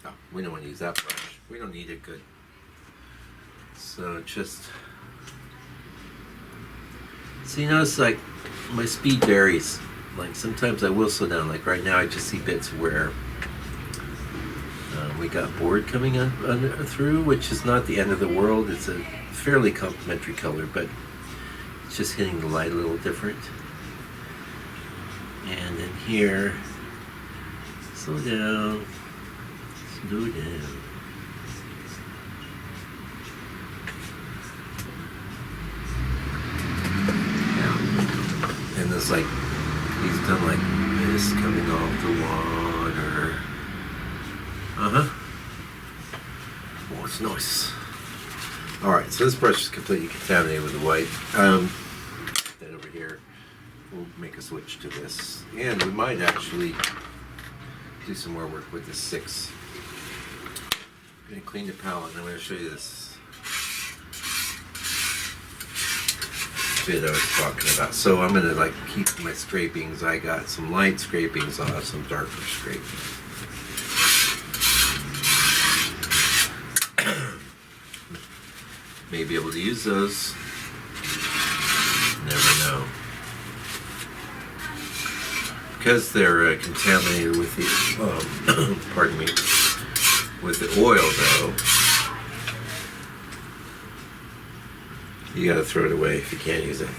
Oh, we don't want to use that brush. We don't need it good. So just... So you notice, like, my speed varies. Like, sometimes I will slow down. Like right now, I just see bits where we got board coming through, which is not the end of the world. It's a fairly complementary color, but it's just hitting the light a little different. And then here, slow down, slow down. And it's like, he's done like this coming off the water. Oh, it's nice. Alright, so this brush is completely contaminated with the white. Then over here, we'll make a switch to this. And we might actually do some more work with this 6. I'm going to clean the palette and I'm going to show you this bit I was talking about. So I'm going to like keep my scrapings. I got some light scrapings, I'll have some darker scrapings. May be able to use those. Never know. Because they're contaminated with the, pardon me, with the oil though, you gotta throw it away if you can't use it.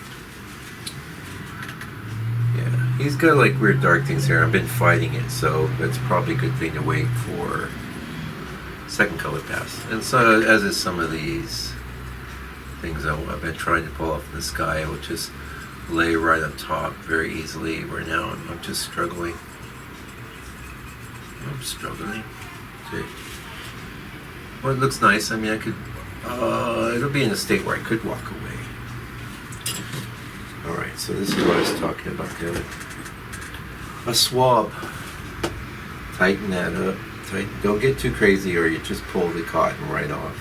Yeah, he's got like weird dark things here. I've been fighting it, so that's probably a good thing to wait for second color pass. And so, as is some of these things I've been trying to pull off in the sky, I will just lay right on top very easily. Where now I'm just struggling. I'm struggling. See? Well, it looks nice. I mean, I could. It'll be in a state where I could walk away. All right. So this is what I was talking about. Doing a swab. Tighten that up. Don't get too crazy, or you just pull the cotton right off.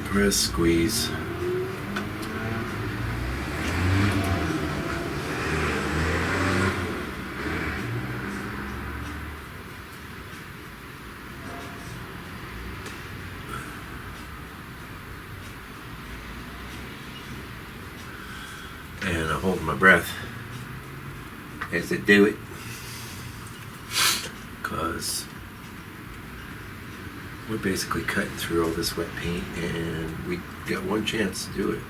Press, squeeze. And I hold my breath as I do it, because we're basically cutting through all this wet paint, and we got one chance to do it.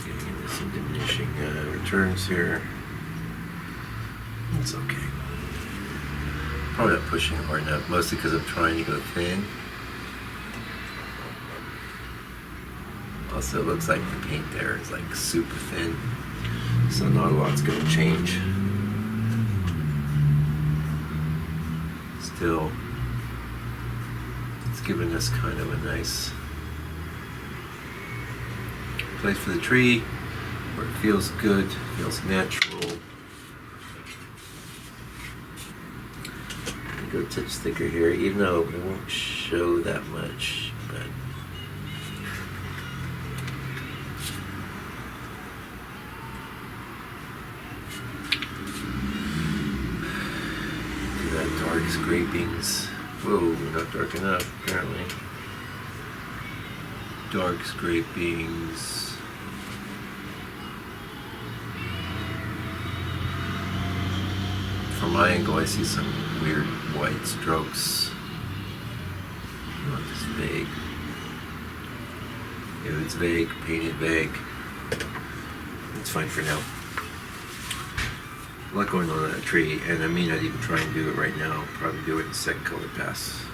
Getting into some diminishing returns here. It's okay. Probably not pushing hard enough, mostly because I'm trying to go thin. Also, it looks like the paint there is like super thin, so not a lot's going to change. Still, it's giving us kind of a nice place for the tree, where it feels good, feels natural. Go a touch thicker here, even though it won't show that much, but do that dark scrapings. Whoa, not dark enough, apparently. Dark scrapings. from my angle, I see some weird white strokes. Oh, just vague. If it's vague, painted vague. It's fine for now. A lot going on that tree, and I may not even try and do it right now. I'll probably do it in second color pass.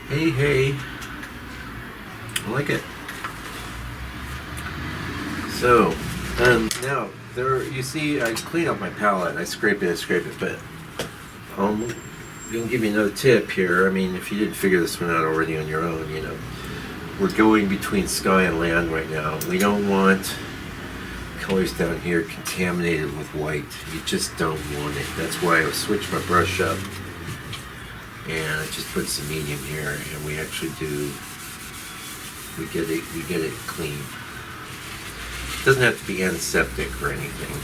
Hey, hey. I like it. So, now, there, you see, I clean up my palette. I scrape it, but I'm going to give you another tip here. I mean, if you didn't figure this one out already on your own, you know, we're going between sky and land right now. We don't want colors down here contaminated with white. You just don't want it. That's why I switched my brush up. And I just put some medium here, and we actually do. We get it clean. It doesn't have to be antiseptic or anything,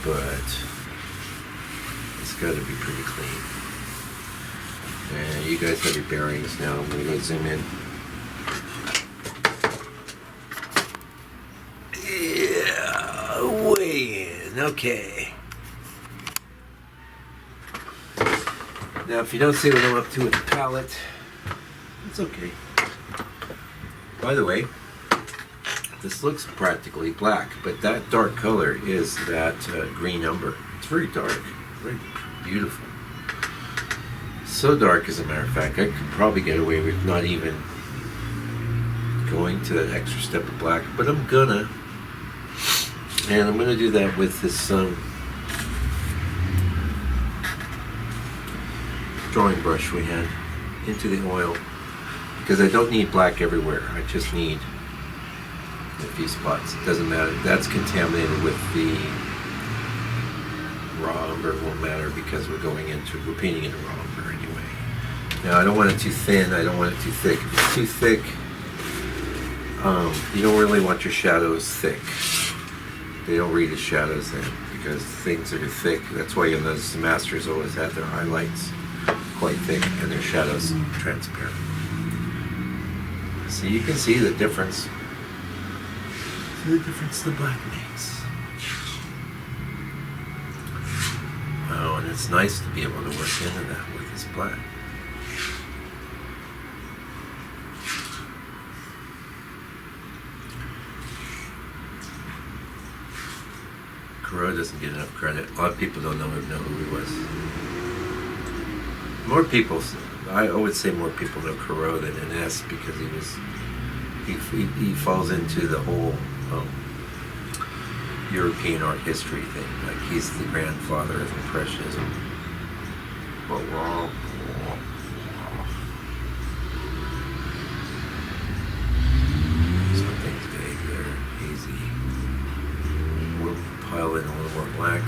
but it's got to be pretty clean. And you guys have your bearings now. I'm gonna go zoom in. Yeah, way in. Okay. Now, if you don't see what I'm up to with the palette, it's okay. By the way, this looks practically black, but that dark color is that green umber. It's very dark, very beautiful. So dark, as a matter of fact, I could probably get away with not even going to that extra step of black, but I'm gonna. And I'm gonna do that with this drawing brush we had into the oil, because I don't need black everywhere. I just need a few spots. It doesn't matter. That's contaminated with the raw umber. It won't matter because we're painting in raw umber anyway. Now I don't want it too thin. I don't want it too thick. If it's too thick, you don't really want your shadows thick. They don't read as shadows then, because things that are thick. That's why you'll notice the masters always have their highlights quite thick and their shadows transparent. So you can see the difference. See the difference the black makes. Oh, and it's nice to be able to work into that with this black. Corot doesn't get enough credit. A lot of people don't know who he was. More people, I would say more people know Corot than Ines, because he falls into the whole European art history thing. Like, he's the grandfather of Impressionism. Something's vague there, hazy. We'll pile in a little more black.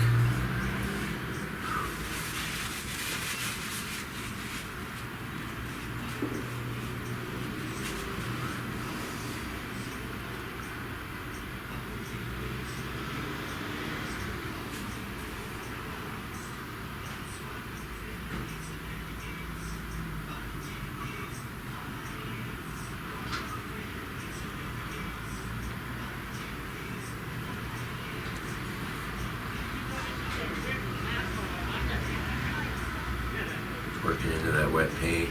Working into that wet paint,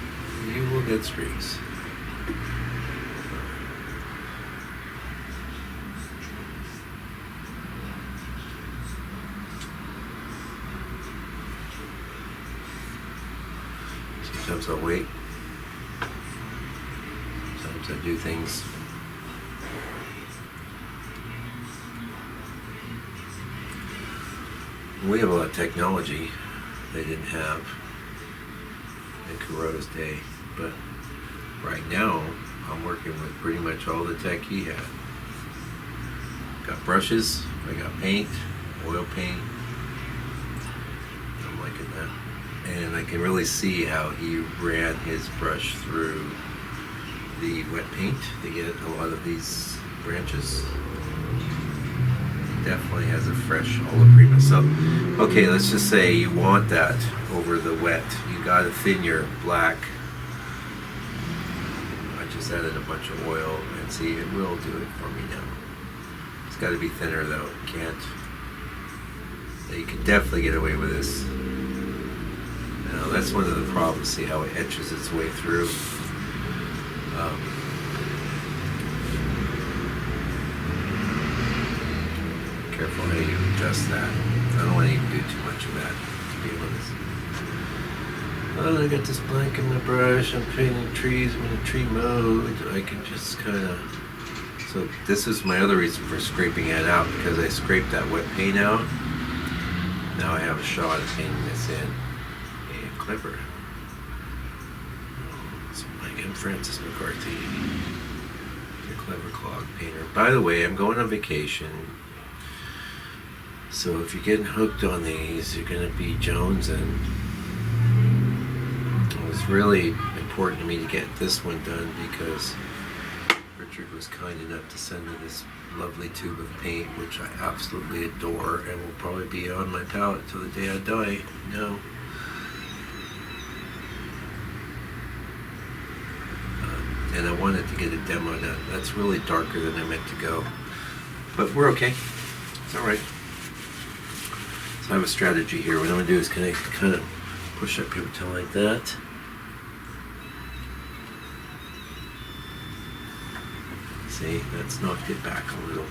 you will get streaks. Sometimes I'll wait. Sometimes I do things. We have a lot of technology they didn't have in Corot's day, but right now I'm working with pretty much all the tech he had. Got brushes, I got paint, oil paint. I'm liking that. And I can really see how he ran his brush through the wet paint to get a lot of these branches. Definitely has a fresh olive prima. So, okay, let's just say you want that over the wet. You gotta thin your black. I just added a bunch of oil, and see, it will do it for me now. It's got to be thinner though. It can't. You can definitely get away with this. Now that's one of the problems. See how it etches its way through. Careful how you adjust that. I don't want to even do too much of that, to be honest. Oh, I got this blank in my brush. I'm painting trees. I'm in a tree mode. I can just kind of. So this is my other reason for scraping it out, because I scraped that wet paint out. Now I have a shot of painting this in. Yeah, clever. So I'm Francis McCarthy, the clever clog painter. By the way, I'm going on vacation. So if you're getting hooked on these, you're going to be jonesing. It was really important to me to get this one done because Richard was kind enough to send me this lovely tube of paint, which I absolutely adore and will probably be on my palette till the day I die. No. And I wanted to get a demo done. That's really darker than I meant to go. But we're okay. It's alright. So I have a strategy here. What I'm going to do is kind of push up your toe like that. See, that's knocked it back a little.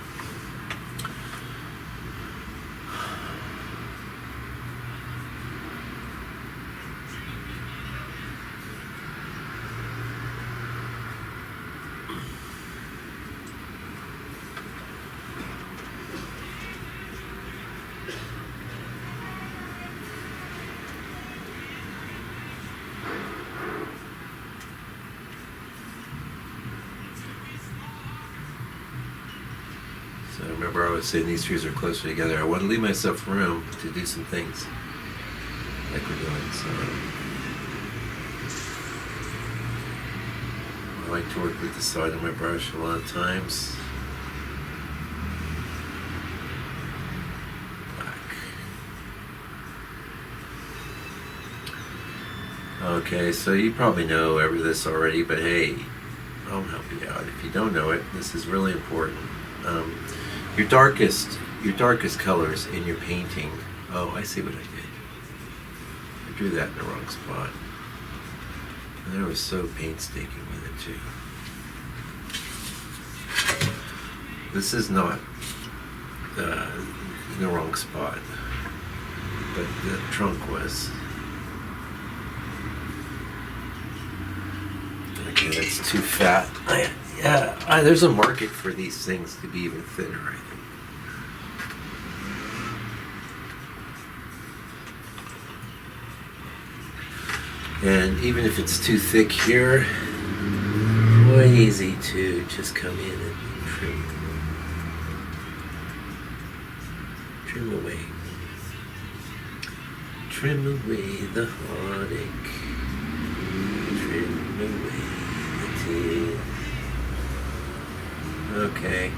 So remember I was saying these trees are closer together. I want to leave myself room to do some things like we're doing. So I like to work with the side of my brush a lot of times. Black. Okay, so you probably know this already, but hey, I'll help you out. If you don't know it, this is really important. Your darkest colors in your painting. Oh, I see what I did. I drew that in the wrong spot. And I was so painstaking with it too. This is not in the wrong spot, but the trunk was. Okay, that's too fat. There's a market for these things to be even thinner, I think. And even if it's too thick here, quite easy to just come in and trim away. Trim away the heartache. Trim away the tears. Okay.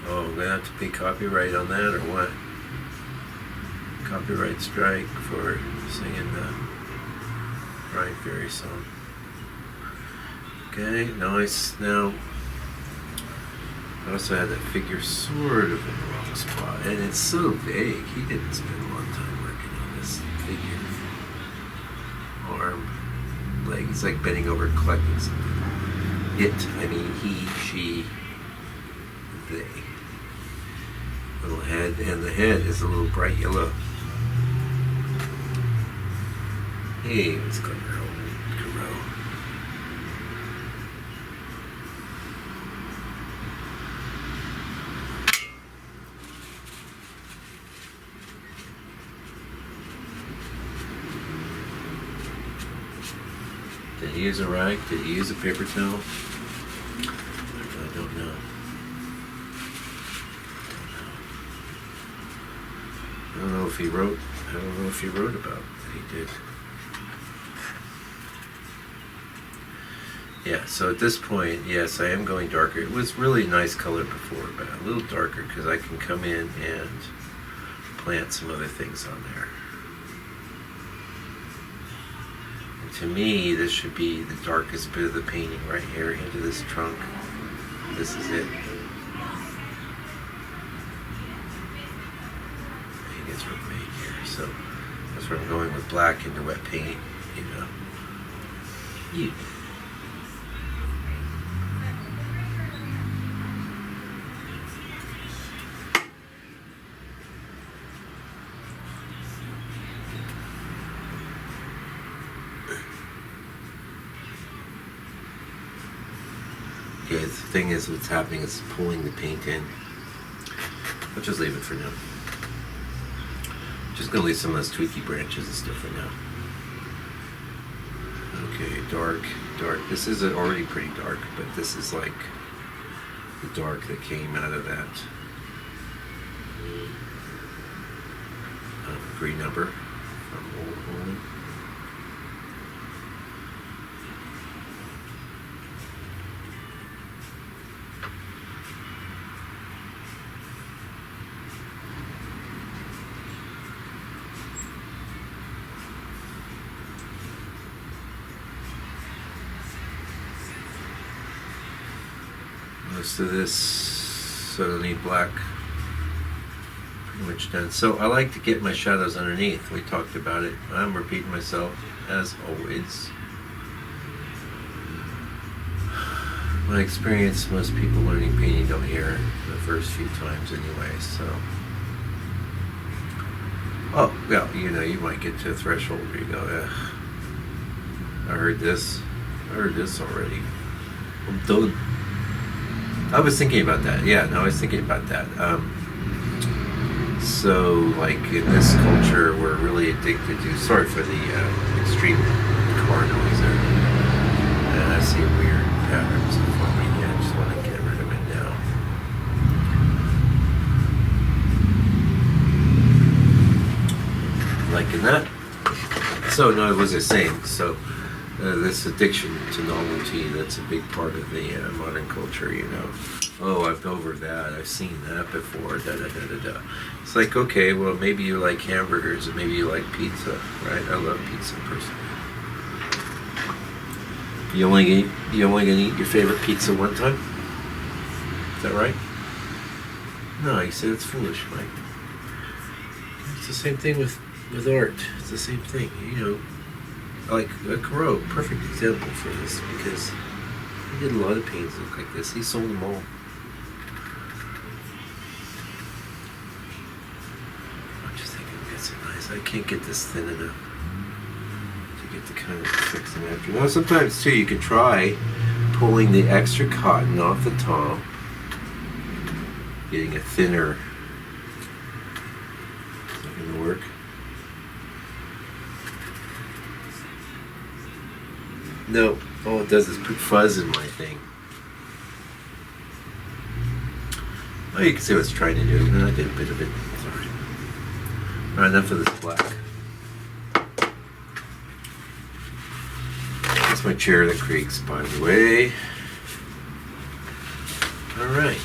Oh, I'm gonna have to pay copyright on that or what? Copyright strike for singing the Brian Ferry song. Okay, nice. Now, I also had that figure sort of in the wrong spot, and it's so vague. He didn't spend a long time working on this figure. Arm, leg. He's like bending over collecting something. He, she, they. Little head, and the head is a little bright yellow. Hey, it's clever, Corot. Did he use a rag? Did he use a paper towel? I don't know. I don't know if he wrote about what he did. Yeah, so at this point, yes, I am going darker. It was really nice color before, but a little darker because I can come in and plant some other things on there. And to me, this should be the darkest bit of the painting right here into this trunk. This is it. It gets made here, so that's where I'm going with black into wet paint, you know. Yeah. Okay, the thing is, what's happening is pulling the paint in. I'll just leave it for now. Just gonna leave some of those tweaky branches and stuff for now. Okay, dark, dark. This is already pretty dark, but this is like the dark that came out of that green number from Old Holy. Most of this, so I need black pretty much done. So I like to get my shadows underneath. We talked about it. I'm repeating myself as always. My experience, most people learning painting don't hear the first few times anyway, so. Oh, well, you know, you might get to a threshold where you go, I heard this already. I'm done. I was thinking about that. Yeah, no, I was thinking about that. So, like in this culture, we're really addicted to. Sorry for the extreme car noise there. And I see weird patterns forming. Yeah, I just want to get rid of it now. Like in that. So, no, what was I saying? So. This addiction to novelty, that's a big part of the modern culture, you know. Oh, I've over that, I've seen that before, da-da-da-da-da. It's like, okay, well, maybe you like hamburgers and maybe you like pizza, right? I love pizza personally. You only gonna eat your favorite pizza one time? Is that right? No, you said it's foolish, Mike. It's the same thing with art. It's the same thing, you know. Like Corot, perfect example for this because he did a lot of paintings that look like this. He sold them all. I'm just thinking that's nice. I can't get this thin enough to get the kind of fix them after. Now sometimes too you could try pulling the extra cotton off the top, getting a thinner. Is that gonna work? No, all it does is put fuzz in my thing. Oh, you can see what it's trying to do. And I did a bit of it. Sorry. All right, enough of this black. That's my chair that creaks, by the way. All right.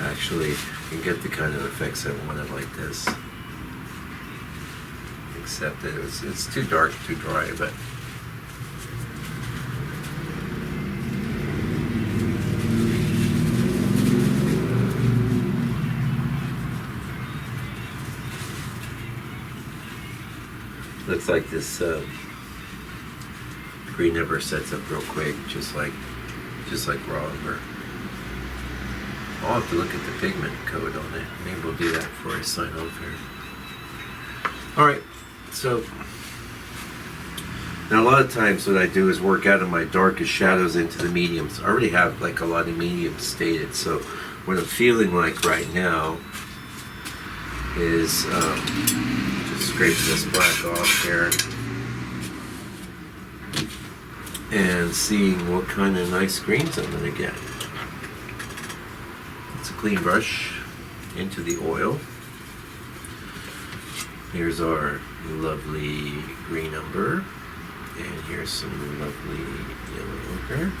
Actually, you can get the kind of effects I wanted like this. Except that it's too dark, too dry, but looks like this green never sets up real quick, just like raw umber. I'll have to look at the pigment code on it. Maybe we'll do that before I sign off here. Alright, so now a lot of times what I do is work out of my darkest shadows into the mediums. I already have like a lot of mediums stated, so what I'm feeling like right now is just scrape this black off here. And seeing what kind of nice greens I'm going to get. It's a clean brush into the oil. Here's our lovely green umber. And here's some lovely yellow ochre.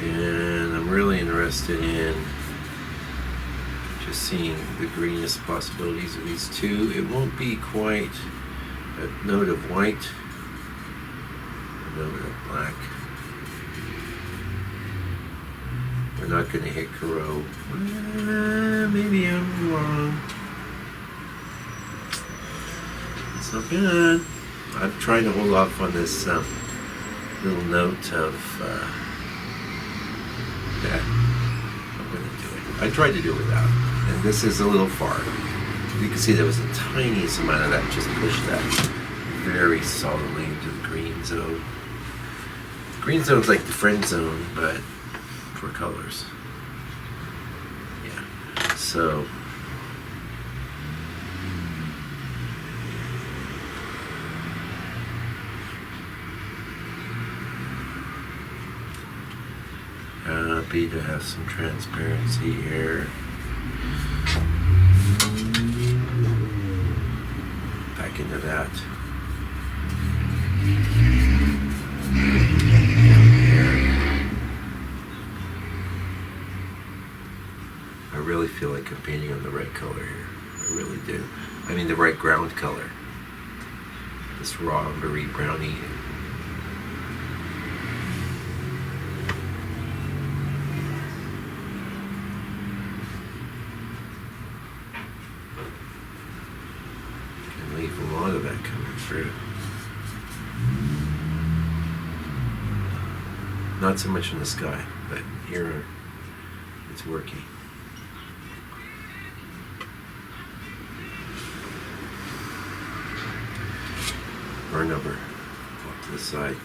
And I'm really interested in just seeing the greenest possibilities of these two. It won't be quite a note of white, a note of black. We're not going to hit Corot. Maybe I'm wrong. It's not bad. I'm trying to hold off on this little note of that. I'm going to do it. I tried to do it without, and this is a little far. You can see there was the tiniest amount of that just pushed that very solidly into the green zone. Green zone's like the friend zone, but for colors. Yeah. So. Happy to have some transparency here. Back into that. I really feel like I'm painting on the right color here. I really do. I mean the right ground color. This raw umbery brownie. Leave a lot of that coming through. Not so much in the sky, but here it's working. Burn over off to the side.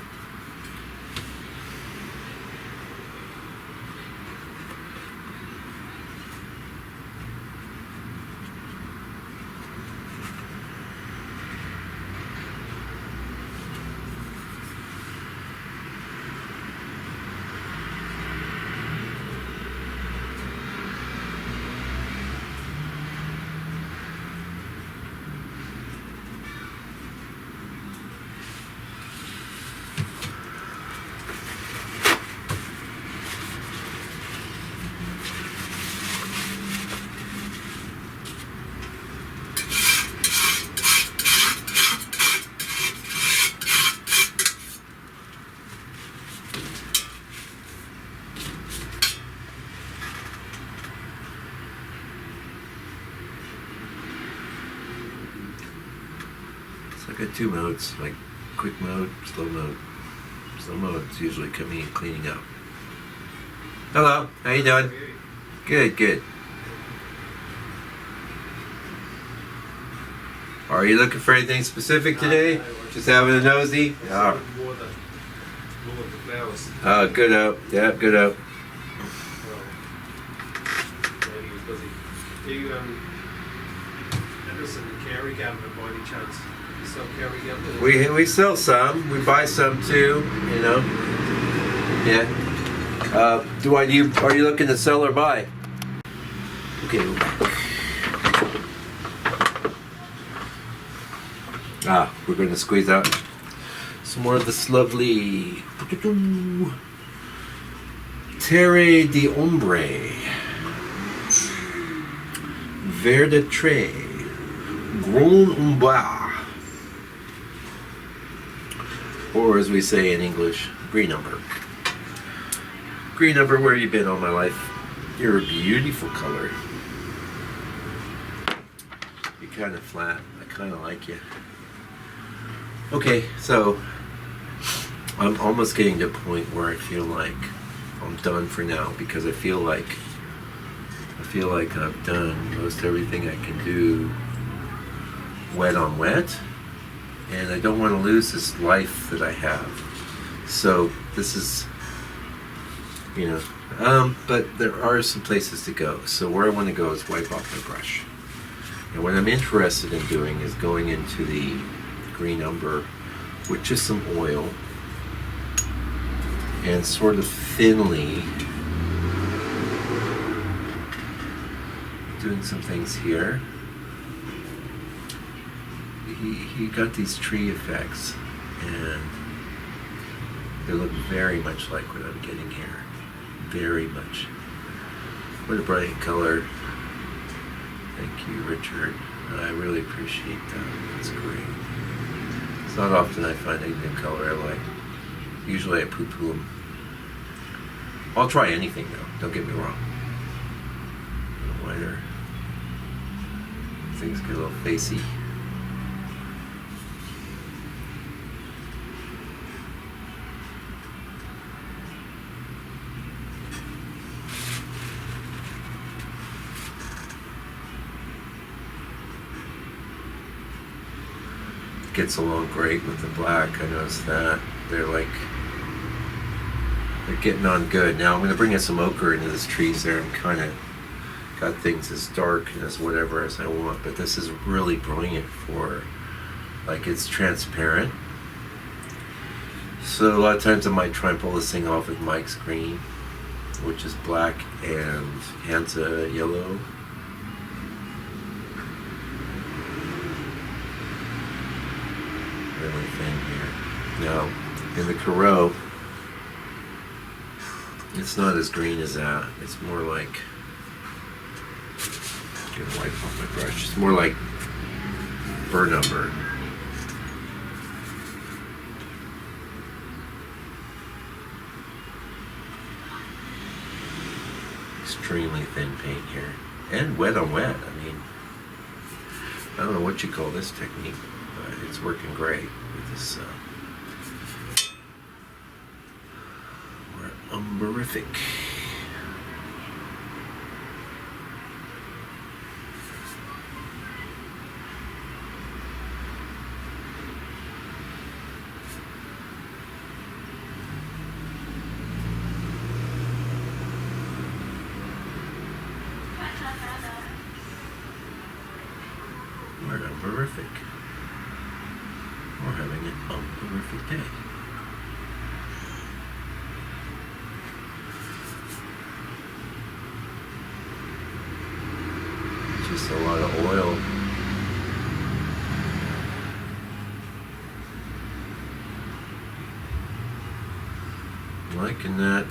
I got two modes, like quick mode, slow mode. Slow mode's usually coming and cleaning up. Hello, how you doing? Good, good. Are you looking for anything specific today? Just having a nosy? Oh, good up. Yeah, good up. Do you Anderson and Carey cabinet by any chance? You sell Carey cabinet? We sell some. We buy some too. You know. Yeah. Are you looking to sell or buy? Okay. We're going to squeeze out some more of this lovely Terre de Ombre, Verde Trait, Grand Umber, or as we say in English, green umber. Green umber, where you been all my life? You're a beautiful color. You're kind of flat. I kind of like you. Okay, so I'm almost getting to a point where I feel like I'm done for now, because I feel like I've done most everything I can do wet on wet, and I don't want to lose this life that I have. So this is, but there are some places to go. So where I want to go is wipe off my brush. And what I'm interested in doing is going into the green umber with just some oil and sort of thinly doing some things here. He got these tree effects, and they look very much like what I'm getting here. Very much. What a bright color. Thank you, Richard. I really appreciate that. That's great. It's not often I find a new color I like. Usually I poo-poo them. I'll try anything though, don't get me wrong. A little whiter. Things get a little facey. Gets along great with the black. I noticed that. They're getting on good. Now I'm going to bring in some ochre into this trees there. I'm kind of got things as dark and as whatever as I want, but this is really brilliant for, like, it's transparent. So a lot of times I might try and pull this thing off with Mike's green, which is black and Hansa yellow. Really thin here. Now, in the Corot, it's not as green as that. It's more like, get a wipe off my brush. It's more like burnt umber. Extremely thin paint here, and wet on wet. I mean, I don't know what you call this technique, but it's working great with this. We're umberific. We're umberific. We're having an umberific day. Just a lot of oil. I'm liking that.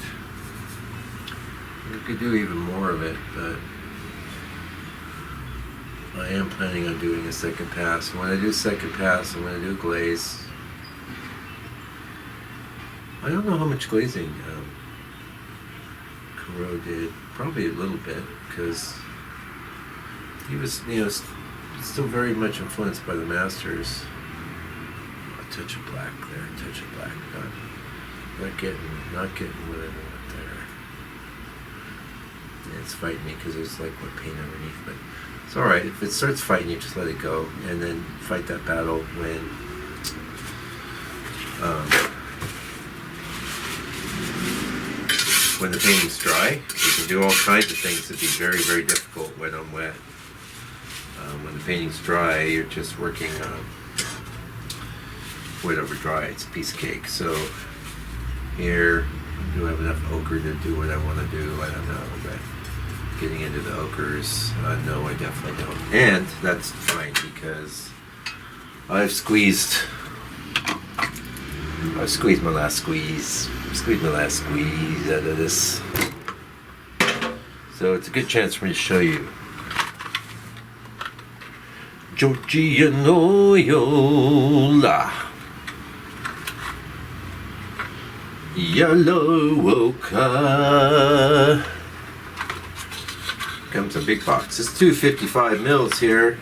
We could do even more of it, but I am planning on doing a second pass. When I do second pass, I'm going to do glaze. I don't know how much glazing Corot did. Probably a little bit, because he was, still very much influenced by the masters. A touch of black there, a touch of black. Not getting what I want there. Yeah, it's fighting me because there's like what paint underneath, but it's all right. If it starts fighting you, just let it go, and then fight that battle when the painting's dry. You can do all kinds of things that be very, very difficult when I'm wet. When the painting's dry, you're just working wet over dry. It's a piece of cake. So here, do I have enough ochre to do what I want to do? I don't know, but getting into the ochres, no, I definitely don't. And that's fine, because I've squeezed my last squeeze. Squeezed my last squeeze out of this. So it's a good chance for me to show you. Georgianola. Yellow ochre. Comes a big box. It's 255 mils here.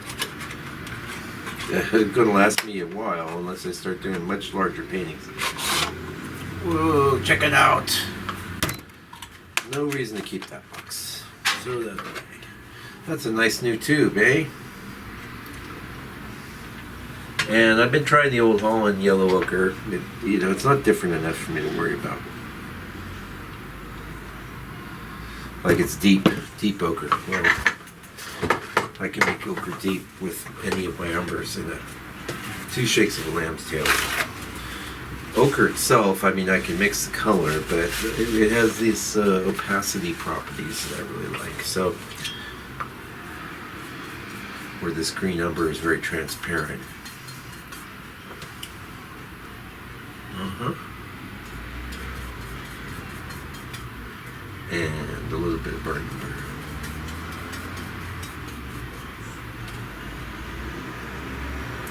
It's gonna last me a while unless I start doing much larger paintings. Whoa, check it out. No reason to keep that box. Throw that away. That's a nice new tube, eh? And I've been trying the old Holland yellow ochre. It's not different enough for me to worry about. Like it's deep ochre. Well, I I can make ochre deep with any of my umbers in it. 2 shakes of a lamb's tail. Ochre itself, I mean, I can mix the color, but it has these opacity properties that I really like. So, where this green umber is very transparent. And a little bit of burnt umber.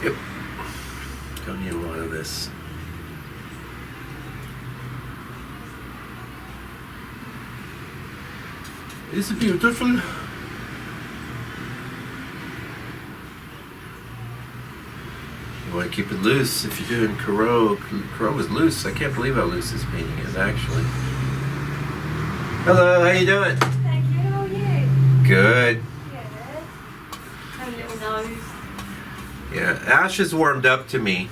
Yep. Don't need a lot of this. It's beautiful. You want to keep it loose if you're doing Corot. Corot is loose. I can't believe how loose this painting is, actually. Hello, how you doing? Thank you. How are you? Good. Good. Have a little nose. Yeah, Ash is warmed up to me.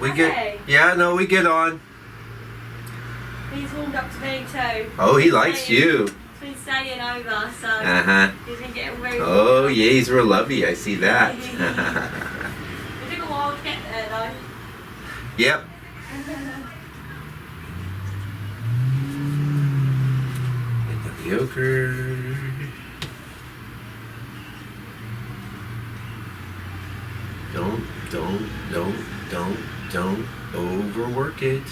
We Okay. get. Yeah, no, we get on. He's warmed up to me too. Oh, he likes you. He's been staying over, so he's been getting very Oh, warmed up. yeah, he's real lovey. I see that. It took a while to get there though. Yep. Into the ochre. Don't overwork it.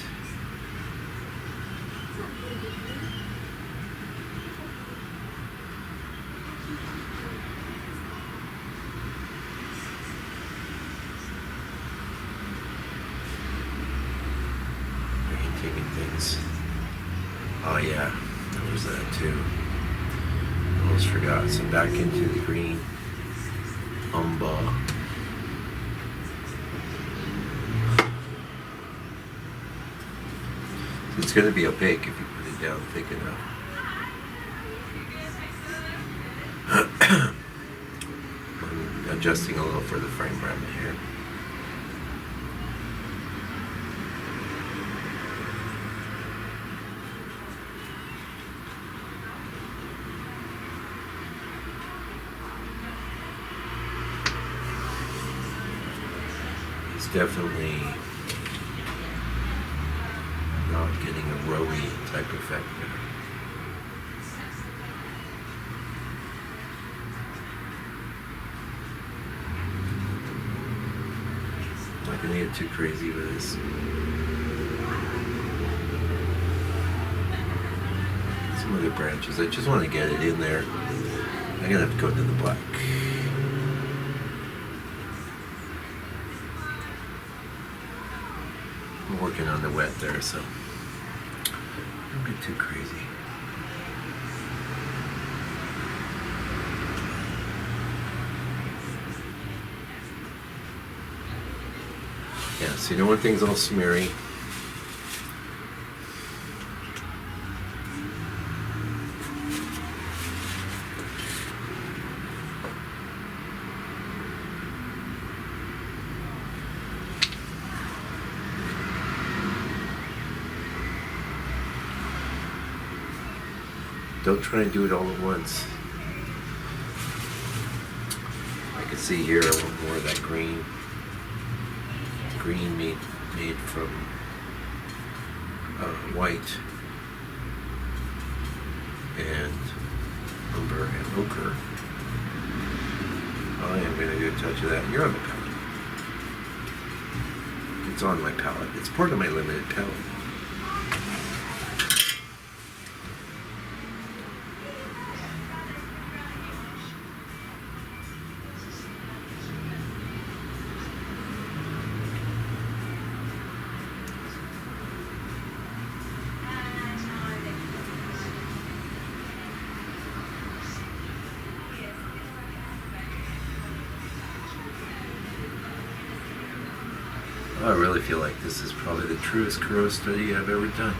Painting and things. Oh yeah, there was that too. Almost forgot. So back into the green umber. It's going to be opaque if you put it down thick enough. I'm adjusting a little for the frame around the hair. It's definitely not getting a rowy type effect there. Not gonna get too crazy with this. Some other branches, I just want to get it in there. I'm gonna have to go into the black. I'm working on the wet there, so don't get too crazy. Yeah, so you know when things all smeary. Don't try and do it all at once. I can see here a little more of that green made from white and umber and ochre. I am going to do a touch of that. You're on the palette. It's on my palette. It's part of my limited palette. I really feel like this is probably the truest Corot study I've ever done.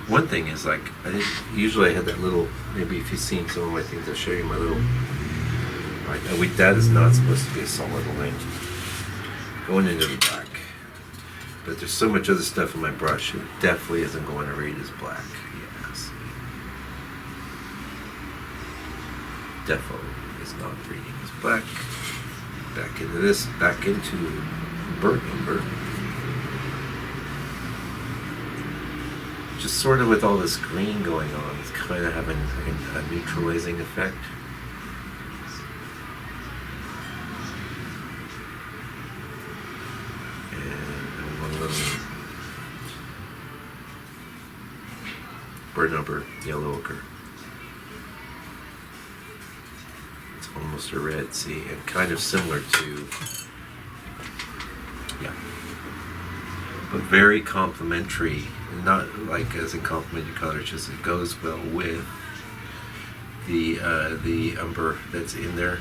One thing is, like, usually I had that little, maybe if you've seen some of my things, I'll show you my little, right, that is not supposed to be a solid line going into the black. But there's so much other stuff in my brush, it definitely isn't going to read as black. Yes. defo is not reading as black. Back into this, back into burnt umber. Just sort of with all this green going on, it's kind of having a neutralizing effect. And one little burnt umber, yellow ochre. It's almost a red, see, and kind of similar to, yeah, but very complementary. Not like as in complementary colors, just it goes well with the umber that's in there.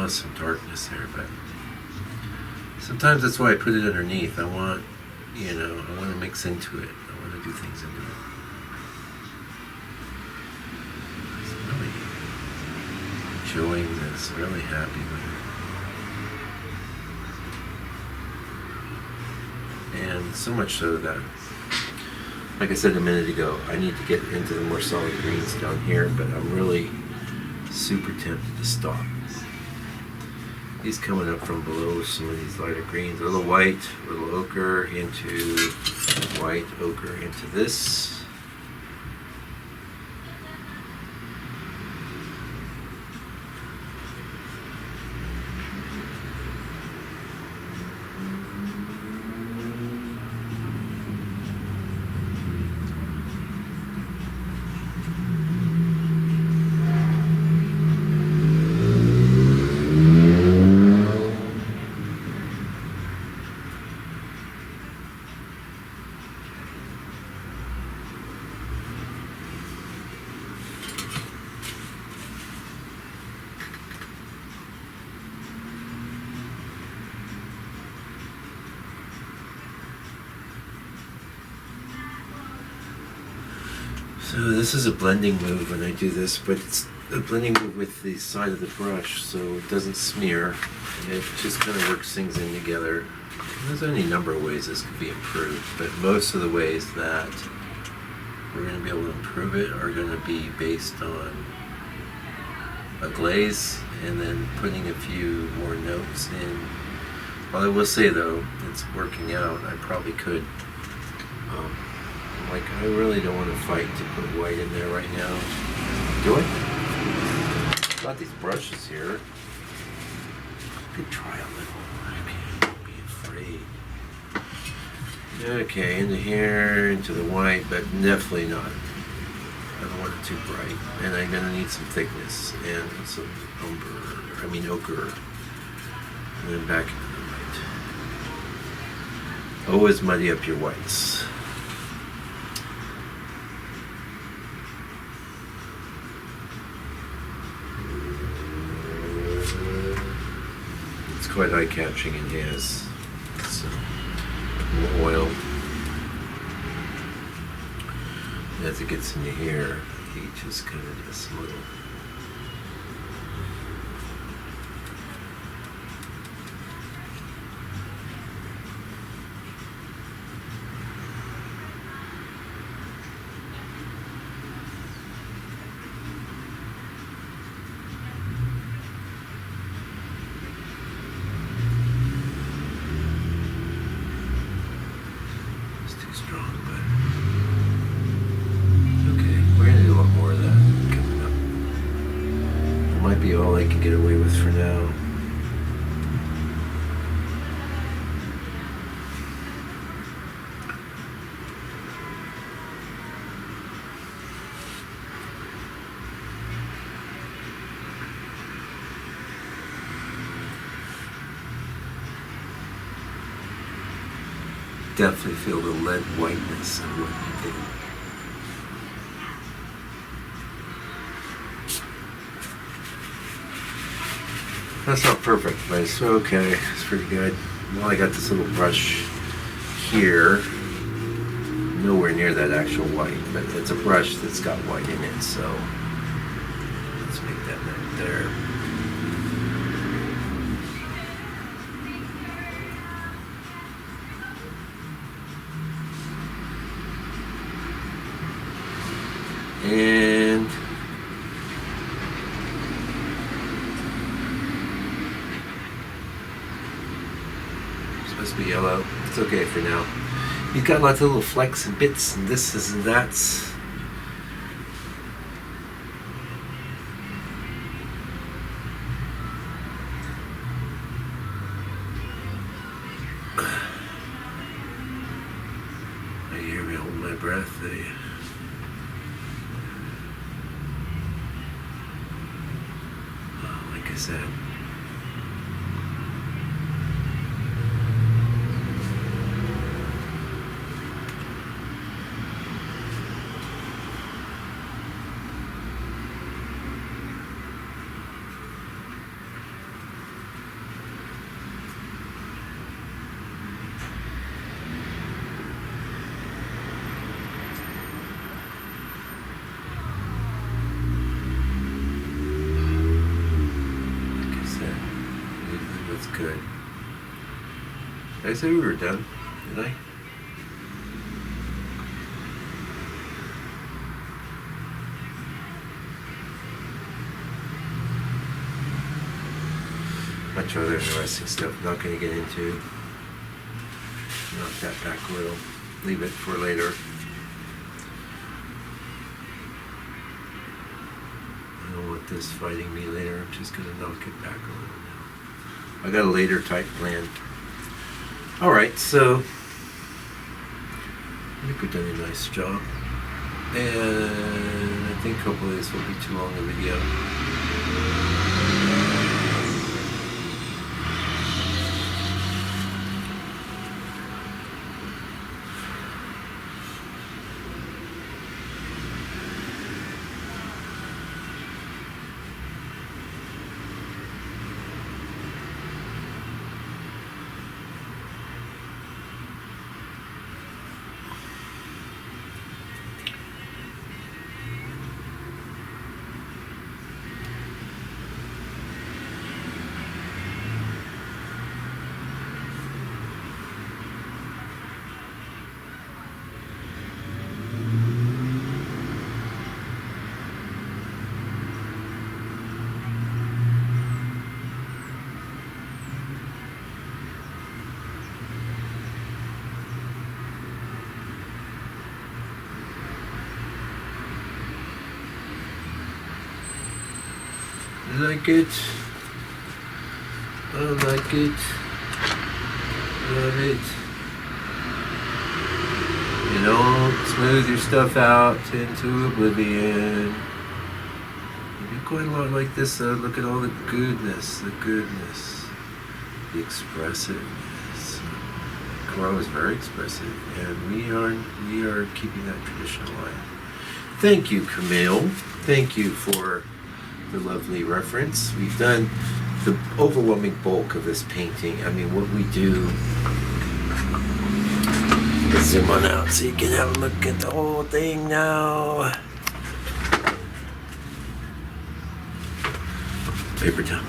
Some darkness there, but sometimes that's why I put it underneath. I want, I want to mix into it. I want to do things into it. I'm really enjoying this, really happy with it. And so much so that, like I said a minute ago, I need to get into the more solid greens down here, but I'm really super tempted to stop. He's coming up from below some of these lighter greens. A little white, a little ochre into white, ochre into this. So this is a blending move when I do this, but it's a blending move with the side of the brush so it doesn't smear. It just kind of works things in together. There's any number of ways this could be improved, but most of the ways that we're going to be able to improve it are going to be based on a glaze and then putting a few more notes in. Well, I will say though, it's working out. I probably could I really don't want to fight to put white in there right now. Do I? Got these brushes here. Could try a little. I mean, don't be afraid. Okay, into here, into the white, but definitely not. I don't want it too bright. And I'm going to need some thickness and some ochre. And then back into the white. Always muddy up your whites. Quite eye-catching in his. So, more oil. As it gets into here, he just kind of does a little. Be all I can get away with for now. Definitely feel the lead whiteness of what he did. That's not perfect, but it's okay. It's pretty good. Well, I got this little brush here. Nowhere near that actual white, but it's a brush that's got white in it, so let's make that right there. And it's supposed to be yellow. It's okay for now. He's got lots of little flecks and bits and this and that's. I hear me hold my breath. Like I said. Good. Did I say we were done? Did I? Much other interesting stuff. Not going to get into. Knock that back a little. Leave it for later. I don't want this fighting me later. I'm just going to knock it back a little now. I got a later type plan. Alright, so I think we've done a nice job. And I think hopefully this won't be too long a video. Like it. I like it. Love it. You know, smooth your stuff out into oblivion. You do quite a lot like this. Look at all the goodness, the expressiveness. Corot is very expressive, and we are keeping that tradition alive. Thank you, Camille. Thank you for the lovely reference. We've done the overwhelming bulk of this painting. I mean, what we do. Let's zoom on out so you can have a look at the whole thing now. Paper towel.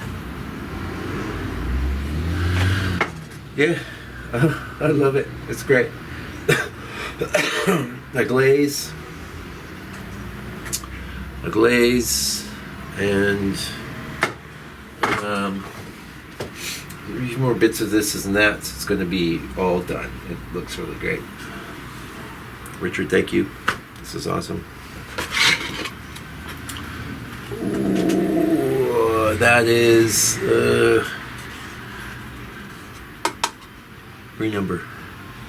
Yeah, I love it. It's great. A glaze. And there's more bits of this and that. So it's going to be all done. It looks really great. Richard, thank you. This is awesome. Ooh, that is renumber.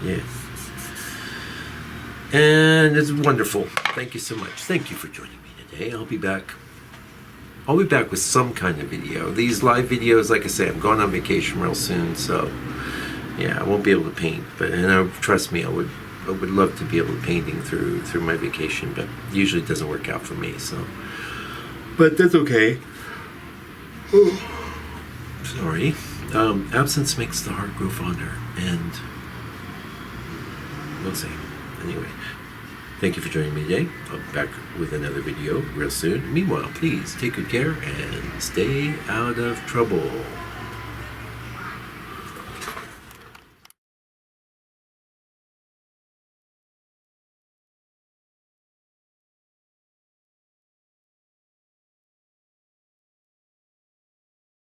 Yeah. And it's wonderful. Thank you so much. Thank you for joining me today. I'll be back with some kind of video. These live videos, like I say, I'm going on vacation real soon, so yeah, I won't be able to paint. But trust me, I would love to be able to painting through my vacation, but usually it doesn't work out for me. So, but that's okay. Sorry. Absence makes the heart grow fonder, and we'll see. Anyway, thank you for joining me today. I'll be back with another video real soon. Meanwhile, please take good care and stay out of trouble.